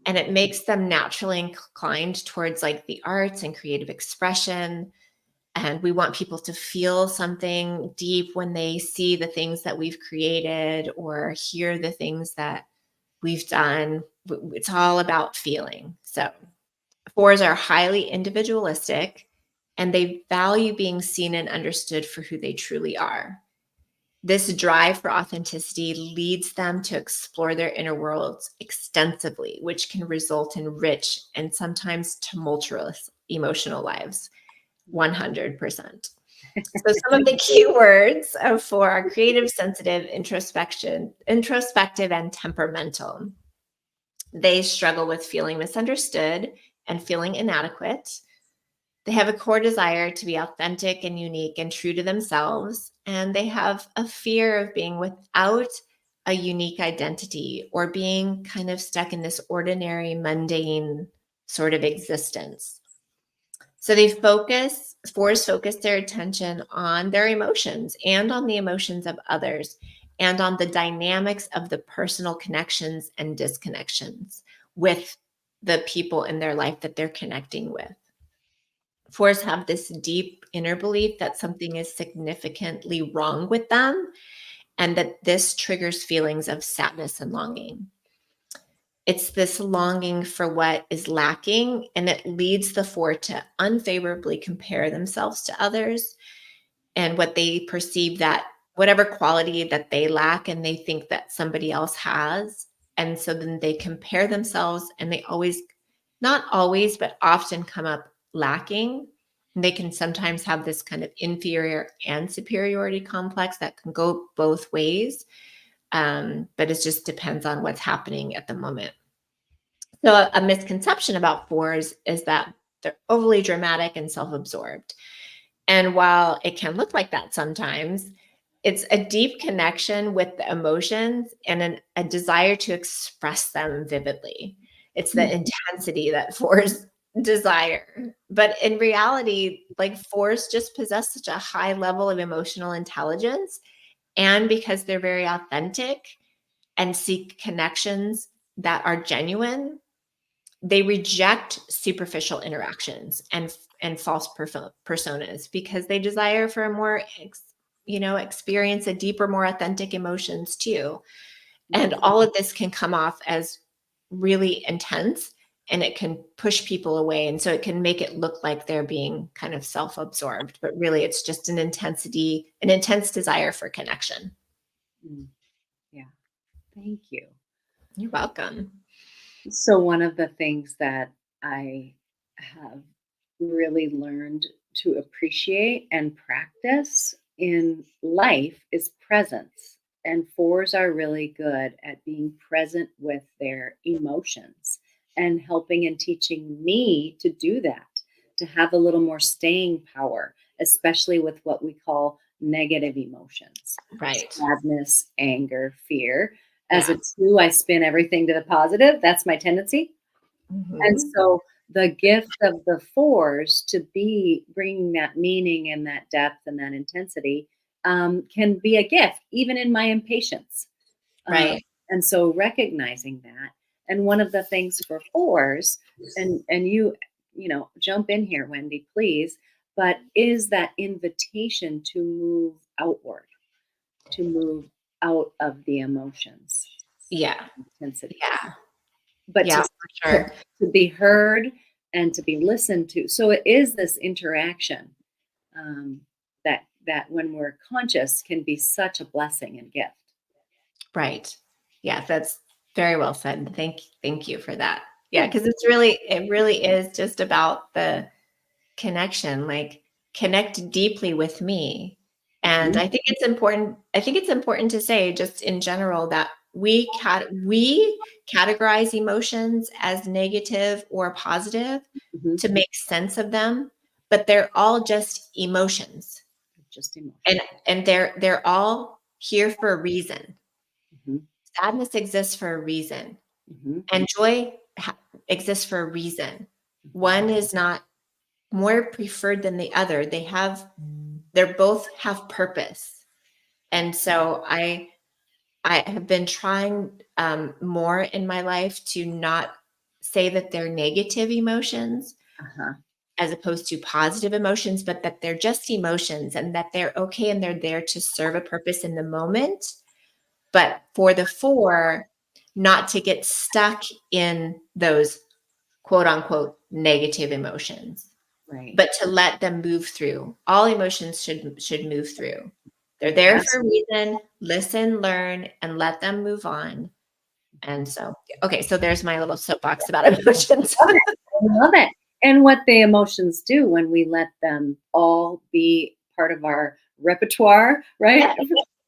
and it makes them naturally inclined towards like the arts and creative expression. And we want people to feel something deep when they see the things that we've created or hear the things that we've done. It's all about feeling. So fours are highly individualistic, and they value being seen and understood for who they truly are. This drive for authenticity leads them to explore their inner worlds extensively, which can result in rich and sometimes tumultuous emotional lives. 100%. So some of the key words for are creative, sensitive, introspective, and temperamental. They struggle with feeling misunderstood and feeling inadequate. They have a core desire to be authentic and unique and true to themselves. And they have a fear of being without a unique identity or being kind of stuck in this ordinary, mundane sort of existence. So fours focus their attention on their emotions and on the emotions of others and on the dynamics of the personal connections and disconnections with the people in their life that they're connecting with. Fours have this deep inner belief that something is significantly wrong with them and that this triggers feelings of sadness and longing. It's this longing for what is lacking, and it leads the four to unfavorably compare themselves to others and what they perceive that whatever quality that they lack and they think that somebody else has. And so then they compare themselves, and they always, not always, but often come up lacking. And they can sometimes have this kind of inferior and superiority complex that can go both ways. But it just depends on what's happening at the moment. So a misconception about fours is that they're overly dramatic and self-absorbed. And while it can look like that sometimes, it's a deep connection with the emotions and a desire to express them vividly. It's the intensity that fours desire. But in reality, like fours just possess such a high level of emotional intelligence. And because they're very authentic and seek connections that are genuine, they reject superficial interactions and false personas because they desire for a more experience a deeper, more authentic emotions too. And all of this can come off as really intense, and it can push people away, and so it can make it look like they're being kind of self-absorbed, but really it's just an intense desire for connection. Yeah. Thank you. You're welcome. So, one of the things that I have really learned to appreciate and practice in life is presence. And fours are really good at being present with their emotions and helping and teaching me to do that, to have a little more staying power, especially with what we call negative emotions, Right. sadness, anger, fear. As Yeah. a two, I spin everything to the positive. That's my tendency. And Mhm. so the gift of the fours to be bringing that meaning and that depth and that intensity can be a gift, even in my impatience. Um, Right. and so recognizing that, and one of the things for fours, and you jump in here, Wendy, please, but is that invitation to move outward, to move out of the emotions, Yeah. intensity, Yeah. but Yeah, to for sure. to be heard and to be listened to. So it is this interaction um, that when we're conscious can be such a blessing and gift. Right. Yeah, that's very well said. Thank you for that. Yeah, Yeah. because it really is just about the connection, like connect deeply with me. And Mhm. I think it's important to say just in general that we categorize emotions as negative or positive Mhm. to make sense of them, but they're all just emotions. Just emotion. And they're all here for a reason. Mhm. Sadness exists for a reason, Mhm. and joy exists for a reason. one is not more preferred than the other. They're both have purpose. And so I have been trying more in my life to not say that they're negative emotions Uh-huh. as opposed to positive emotions, but that they're just emotions and that they're okay and they're there to serve a purpose in the moment. But for the four, not to get stuck in those quote unquote negative emotions, Right. but to let them move through. All emotions should move through. They're there for a reason. Listen, learn, and let them move on. And so, okay, so there's my little soapbox about emotions. I love it. And what the emotions do when we let them all be part of our repertoire, right? Yeah,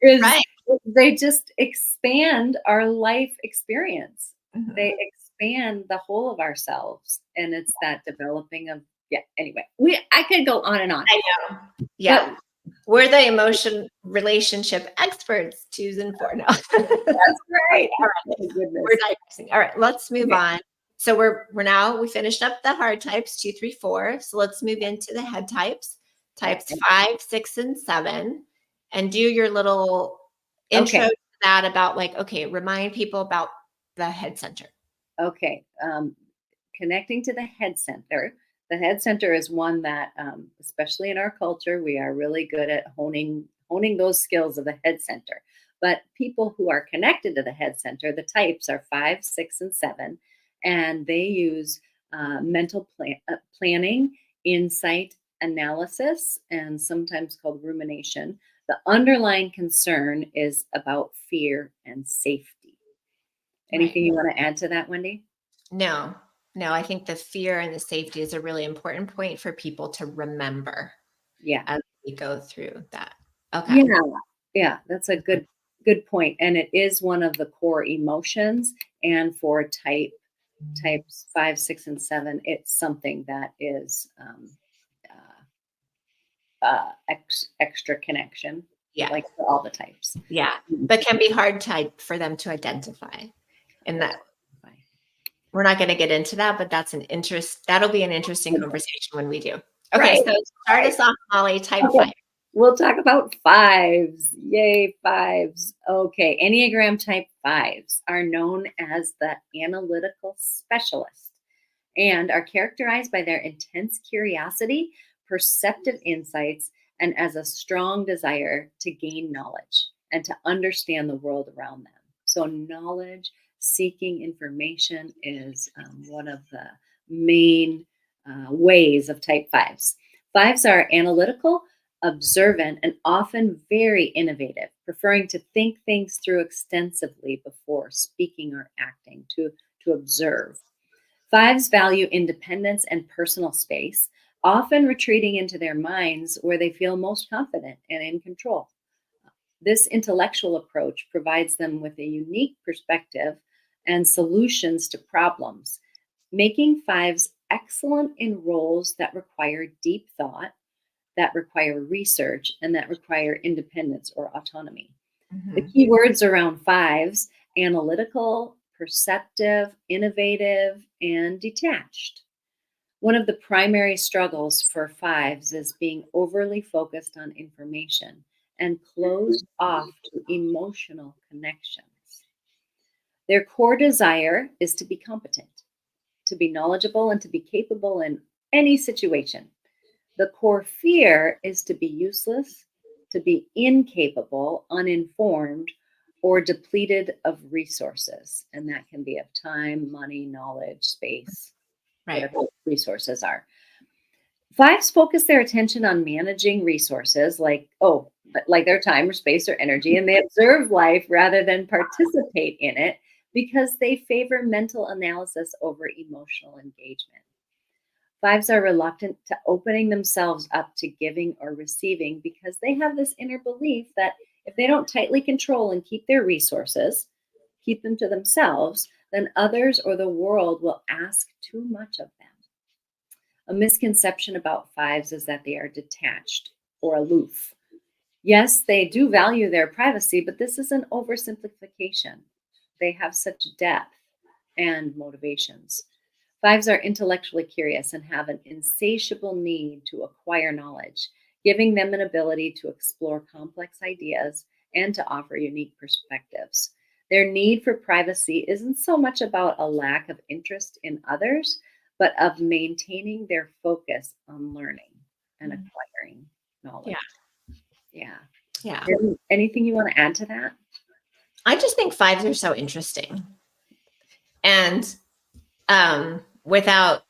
Is right. they just expand our life experience. They Mhm. expand the whole of ourselves. And it's that developing of, yeah, anyway. I could go on and on. I know. But Yeah. We're the emotion relationship experts, twos and four. No. that's right. All Oh right. my goodness. We're digressing. All right, let's move Okay. on. So we finished up the hard types, 2, 3, 4. So let's move into the head types, types Okay. 5, 6, and 7, and do your little intro Okay. to that about like, okay, remind people about the head center. Okay. Connecting to the head center. The head center is one that, especially in our culture, we are really good at honing those skills of the head center. But people who are connected to the head center, the types are 5, 6, and 7, and they use planning, insight, analysis, and sometimes called rumination. The underlying concern is about fear and safety. Right. Anything you want to add to that, Wendy? No, no, I think the fear and the safety is a really important point for people to remember Yeah. as we go through that. Okay. Yeah. Yeah, that's a good point, and it is one of the core emotions, and for types 5, 6, and 7, it's something that is, extra connection, Yeah. like for all the types. Yeah. Mhm. But can be hard type for them to identify. And That's that fine. we're not going to get into that, but that'll be an interesting conversation when we do. Okay, Right, so start right. us off, Molly, type Okay. 5. We'll talk about fives. Yay, fives. Okay. Enneagram type fives are known as the analytical specialist and are characterized by their intense curiosity, perceptive insights, and as a strong desire to gain knowledge and to understand the world around them. So, knowledge, seeking information is one of the main ways of type fives. Fives are analytical, observant, and often very innovative, preferring to think things through extensively before speaking or acting, to observe. Fives value independence and personal space, often retreating into their minds where they feel most confident and in control. This intellectual approach provides them with a unique perspective and solutions to problems, making fives excellent in roles that require deep thought, that require research, and that require independence or autonomy. The Mhm. key words around fives: analytical, perceptive, innovative, and detached. One of the primary struggles for fives is being overly focused on information and closed off to emotional connections. Their core desire is to be competent, to be knowledgeable, and to be capable in any situation. The core fear is to be useless, to be incapable, uninformed, or depleted of resources. And that can be of time, money, knowledge, space, Right. whatever resources are. Fives focus their attention on managing resources like their time or space or energy, and they observe life rather than participate in it because they favor mental analysis over emotional engagement. Fives are reluctant to opening themselves up to giving or receiving because they have this inner belief that if they don't tightly control and keep their resources, keep them to themselves, then others or the world will ask too much of them. A misconception about fives is that they are detached or aloof. Yes, they do value their privacy, but this is an oversimplification. They have such depth and motivations. Fives are intellectually curious and have an insatiable need to acquire knowledge, giving them an ability to explore complex ideas and to offer unique perspectives. Their need for privacy isn't so much about a lack of interest in others, but of maintaining their focus on learning and acquiring knowledge. Yeah. Yeah. Yeah. Anything you want to add to that? I just think fives are so interesting. And without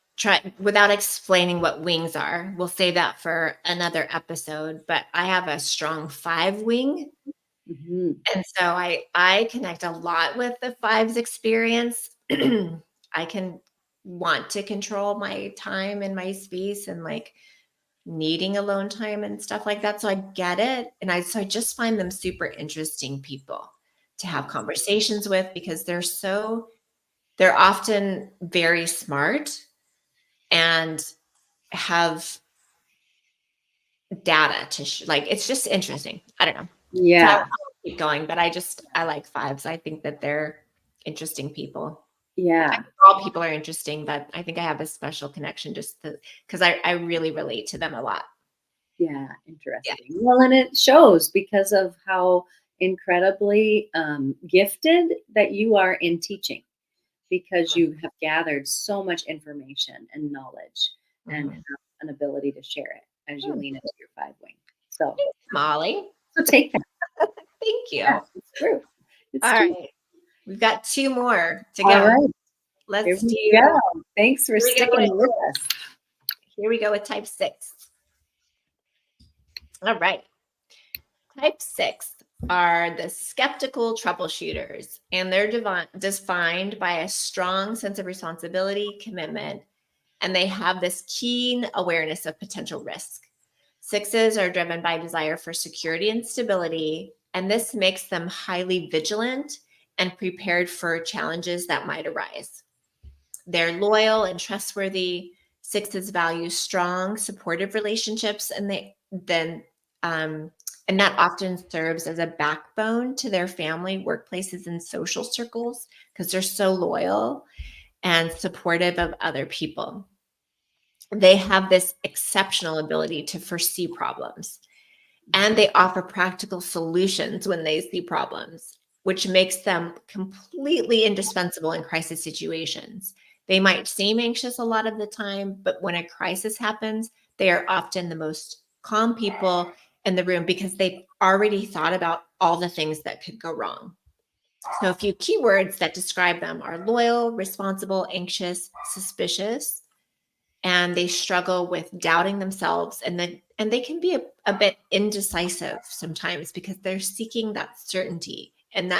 explaining what wings are, we'll save that for another episode. But I have a strong 5 wing. Mm-hmm. And so I connect a lot with the fives experience. I can want to control my time and my space and like needing alone time and stuff like that. So I get it. And I just find them super interesting people to have conversations with because they're often very smart and have data to like, it's just interesting. I don't know. So I Yeah. won't keep going, but I like fives. I think that they're interesting people. I Yeah. think all people are interesting, but I think I have a special connection just because I really relate to them a lot. Yeah. Yeah. Interesting. Well, and it shows because of how incredibly gifted that you are in teaching, because you have gathered so much information and knowledge and Mhm. have an ability to share it as you Hmm. lean into your 5 wing. So, Molly, so take that. thank you. Yeah, it's true. It's All true. right. We've got 2 more to All go. right. Here Let's we do, go. Thanks for here we go sticking with us. type 6. All right. Type 6 are the skeptical troubleshooters, and they're defined by a strong sense of responsibility, commitment, and they have this keen awareness of potential risk. Sixes are driven by desire for security and stability, and this makes them highly vigilant and prepared for challenges that might arise. They're loyal and trustworthy. Sixes value strong, supportive relationships, and um, that often serves as a backbone to their family, workplaces, and social circles because they're so loyal and supportive of other people. They have this exceptional ability to foresee problems, and they offer practical solutions when they see problems, which makes them completely indispensable in crisis situations. They might seem anxious a lot of the time, but when a crisis happens, they are often the most calm people in the room because they've already thought about all the things that could go wrong. So, a few keywords that describe them are loyal, responsible, anxious, suspicious, and they struggle with doubting themselves, and they can be a bit indecisive sometimes because they're seeking that certainty, and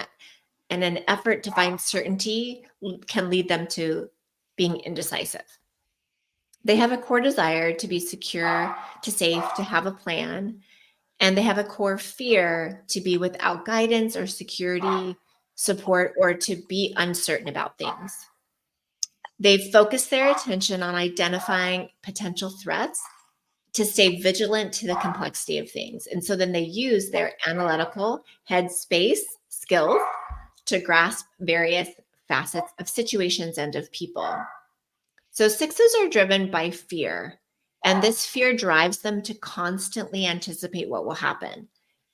an effort to find certainty can lead them to being indecisive. They have a core desire to be secure, to safe, to have a plan, and they have a core fear to be without guidance or security, support, or to be uncertain about things. They focus their attention on identifying potential threats to stay vigilant to the complexity of things. And so then they use their analytical headspace skills to grasp various facets of situations and of people. So sixes are driven by fear, and this fear drives them to constantly anticipate what will happen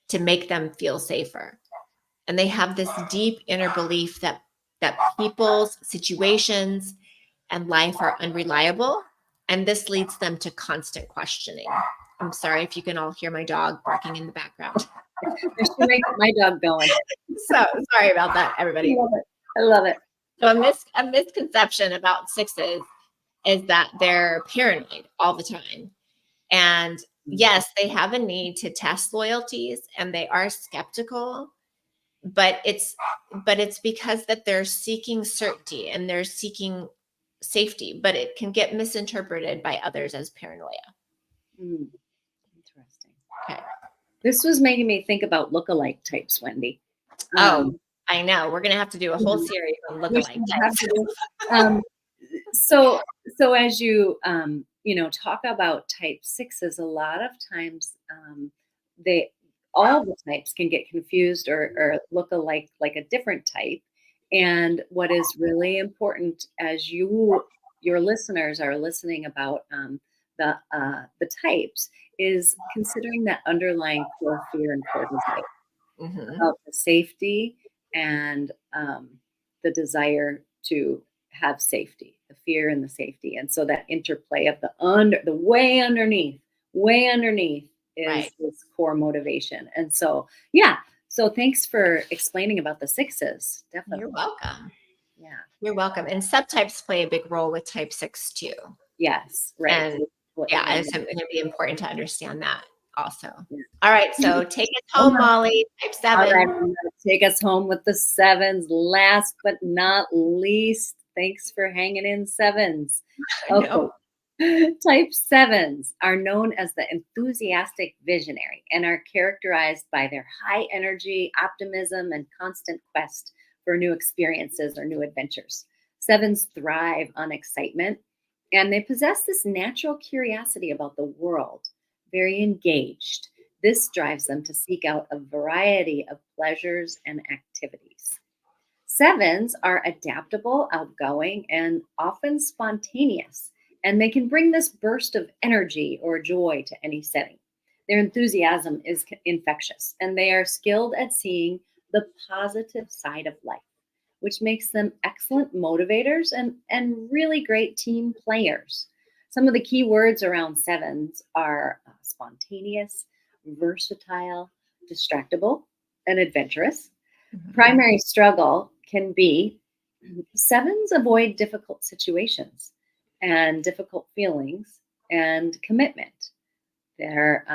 to make them feel safer. And they have this deep inner belief that people's situations and life are unreliable, and this leads them to constant questioning. I'm sorry if you can all hear my dog barking in the background. This should make my dog going. So sorry about that, I everybody. love it. I love it. So a misconception about sixes is that they're paranoid all the time. And yes, they have a need to test loyalties and they are skeptical, but it's because that they're seeking certainty and they're seeking safety, but it can get misinterpreted by others as paranoia. Mm, interesting. Okay. This was making me think about lookalike types, Wendy. Oh, I know. We're gonna have to do a whole Mhm. series on We lookalike should have types. to do. Um, so as you talk about type sixes, a lot of times they all the types can get confused or look alike like a different type. And what is really important as your listeners are listening about the types is considering that underlying core fear and core desire Mhm. about the safety and the desire to have safety, the fear and the safety. And so that interplay of the way underneath Right. is this core motivation. And so, yeah. So thanks for explaining about the sixes. You're Definitely. welcome. Yeah. You're welcome. And subtypes play a big role with type 6 too. Yes. Right. And What- yeah, um, it's going to be important to understand that also. yeah. All right. So take us Hold home, on. Molly. Type All right, 7. I'm gonna take us home with the sevens. Last but not least, thanks for hanging in, sevens. I know. Okay. Type sevens are known as the enthusiastic visionary and are characterized by their high energy, optimism, and constant quest for new experiences or new adventures. Sevens thrive on excitement and they possess this natural curiosity about the world, very engaged. This drives them to seek out a variety of pleasures and activities. Sevens are adaptable, outgoing, and often spontaneous, and they can bring this burst of energy or joy to any setting. Their enthusiasm is infectious, and they are skilled at seeing the positive side of life, which makes them excellent motivators and really great team players. Some of the key words around sevens are spontaneous, versatile, distractible, and adventurous. Mhm. Primary struggle can be sevens avoid difficult situations and difficult feelings and commitment. Their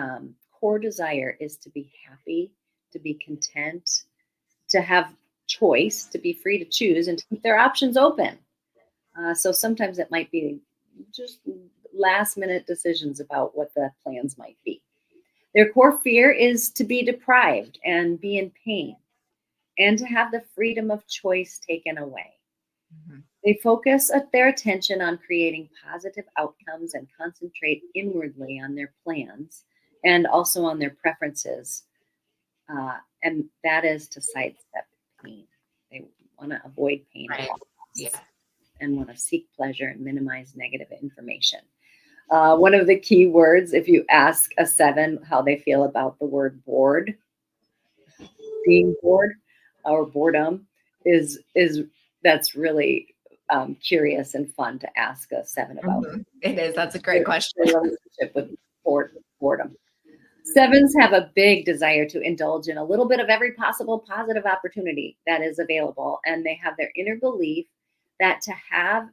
core desire is to be happy, to be content, to have choice, to be free to choose, and to keep their options open. So sometimes it might be just last minute decisions about what the plans might be. Their core fear is to be deprived and be in pain and to have the freedom of choice taken away. Mhm. They focus their attention on creating positive outcomes and concentrate inwardly on their plans and also on their preferences. And that is to sidestep pain. They want to avoid pain at Right. all Yeah. costs and want to seek pleasure and minimize negative information. One of the key words, if you ask a seven how they feel about the word bored, being bored or boredom, is that's really curious and fun to ask a seven about Mhm. It is. That's a their, great question. their relationship with boredom. Sevens have a big desire to indulge in a little bit of every possible positive opportunity that is available, and they have their inner belief that to have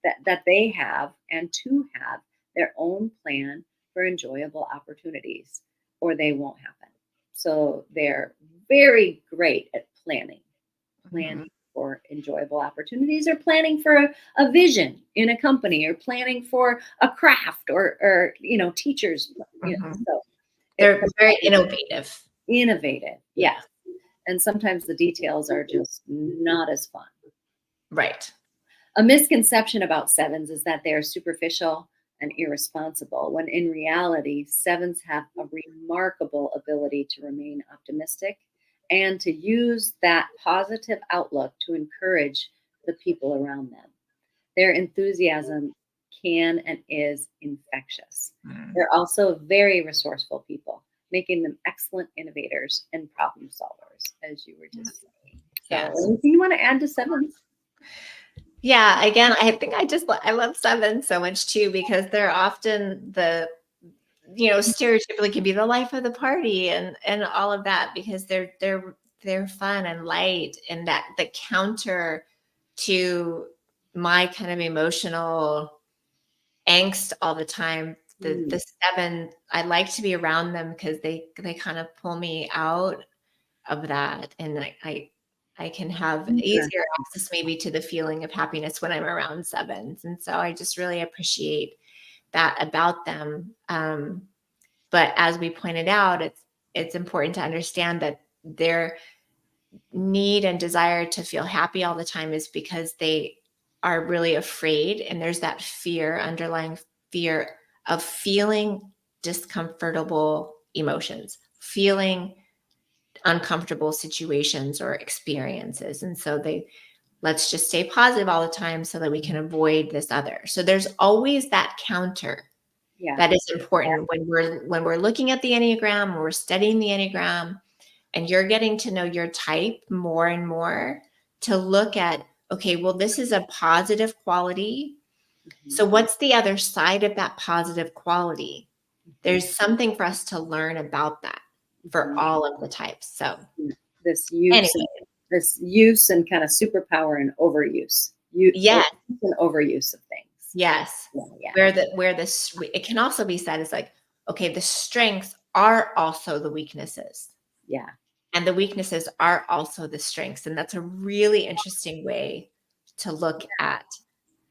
that they have and to have their own plan for enjoyable opportunities, or they won't happen. So they're very great at Mhm. planning for enjoyable opportunities, or planning for a vision in a company, or planning for a craft, or teachers. Mhm. So it They're very innovative. innovative, Yeah. yes. And sometimes the details are just not as fun. Right. A misconception about sevens is that they are superficial and irresponsible, when in reality, sevens have a remarkable ability to remain optimistic and to use that positive outlook to encourage the people around them. Their enthusiasm can and is infectious. Mm. They're also very resourceful people, making them excellent innovators and problem solvers, as you were Yeah. just saying. So, Yes. anything you want to add to sevens? Yeah, again, I think I love 7 so much too because they're often stereotypically can be the life of the party and all of that because they're fun and light and that the counter to my kind of emotional angst all the time. The Mm, 7, I like to be around them because they kind of pull me out of that, and I can have easier interesting. access maybe to the feeling of happiness when I'm around sevens, and so I just really appreciate that about them. But as we pointed out, it's important to understand that their need and desire to feel happy all the time is because they are really afraid, and there's that fear, underlying fear of feeling discomfortable emotions, feeling uncomfortable situations or experiences. And so let's just stay positive all the time so that we can avoid this other. So there's always that counter Yeah. that is important when we're looking at the Enneagram, when we're studying the Enneagram, and you're getting to know your type more and more, to look at, okay, well, this is a positive quality. So what's the other side of that positive quality? There's something for us to learn about that for all of the types. So this use anyway, and, kind of superpower and overuse. yes, And overuse of things. yes. Yeah. Where this, it can also be said as like, okay, the strengths are also the weaknesses. Yeah. And the weaknesses are also the strengths. And that's a really interesting way to look at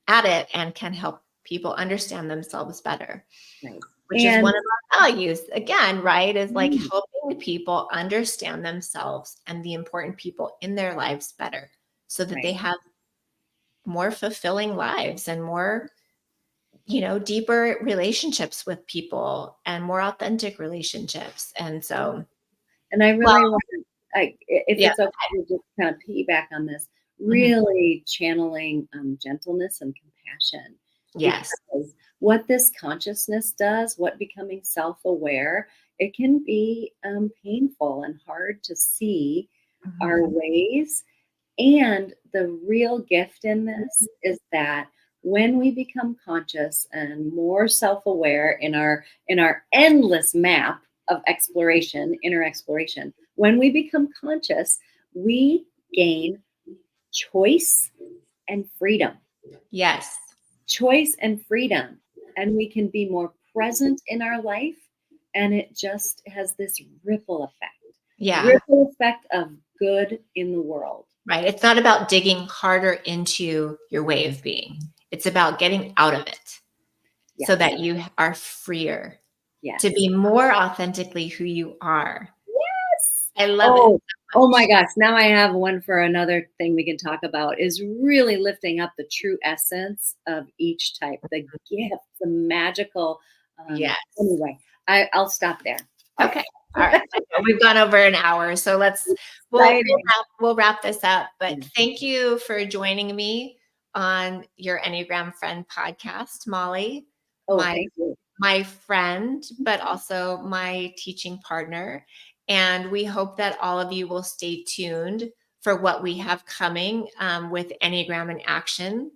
it, and can help people understand themselves better. Right. Which is one of our values, again, right? Is like helping people understand themselves and the important people in their lives better, so that they have more fulfilling lives and more, deeper relationships with people and more authentic relationships. And so, and I really want to, if yeah, it's okay to just kind of piggyback on this, mhm, really channeling gentleness and compassion. yes, Because what this consciousness does, what becoming self-aware, it can be painful and hard to see our mhm, ways. And the real gift in this is that when we become conscious and more self-aware in our endless map of exploration, inner exploration, when we become conscious, we gain choice and freedom. yes, Choice and freedom. And we can be more present in our life. And it just has this yeah, ripple effect of good in the world. right. It's not about digging harder into your way of being. It's about getting out of it so Yes. that you are freer Yes. to be more authentically who you are. Yes. I love it Oh, so oh much. my gosh. Now I have one for another thing we can talk about is really lifting up the true essence of each type, the gift, the magical. Yes. Anyway, I'll stop there. Okay. All right. We've gone over an hour, so Exciting. we'll wrap this up. But Yeah. thank you for joining me on your Enneagram Friend podcast, Molly, Oh, my thank you. my friend, but also my teaching partner. And we hope that all of you will stay tuned for what we have coming with Enneagram in Action.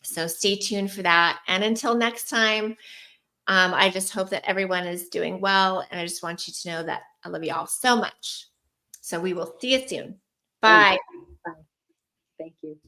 So stay tuned for that. And until next time, I just hope that everyone is doing well. And I just want you to know that I love you all so much. So we will see you soon. Thank Bye. you. Bye. Thank you.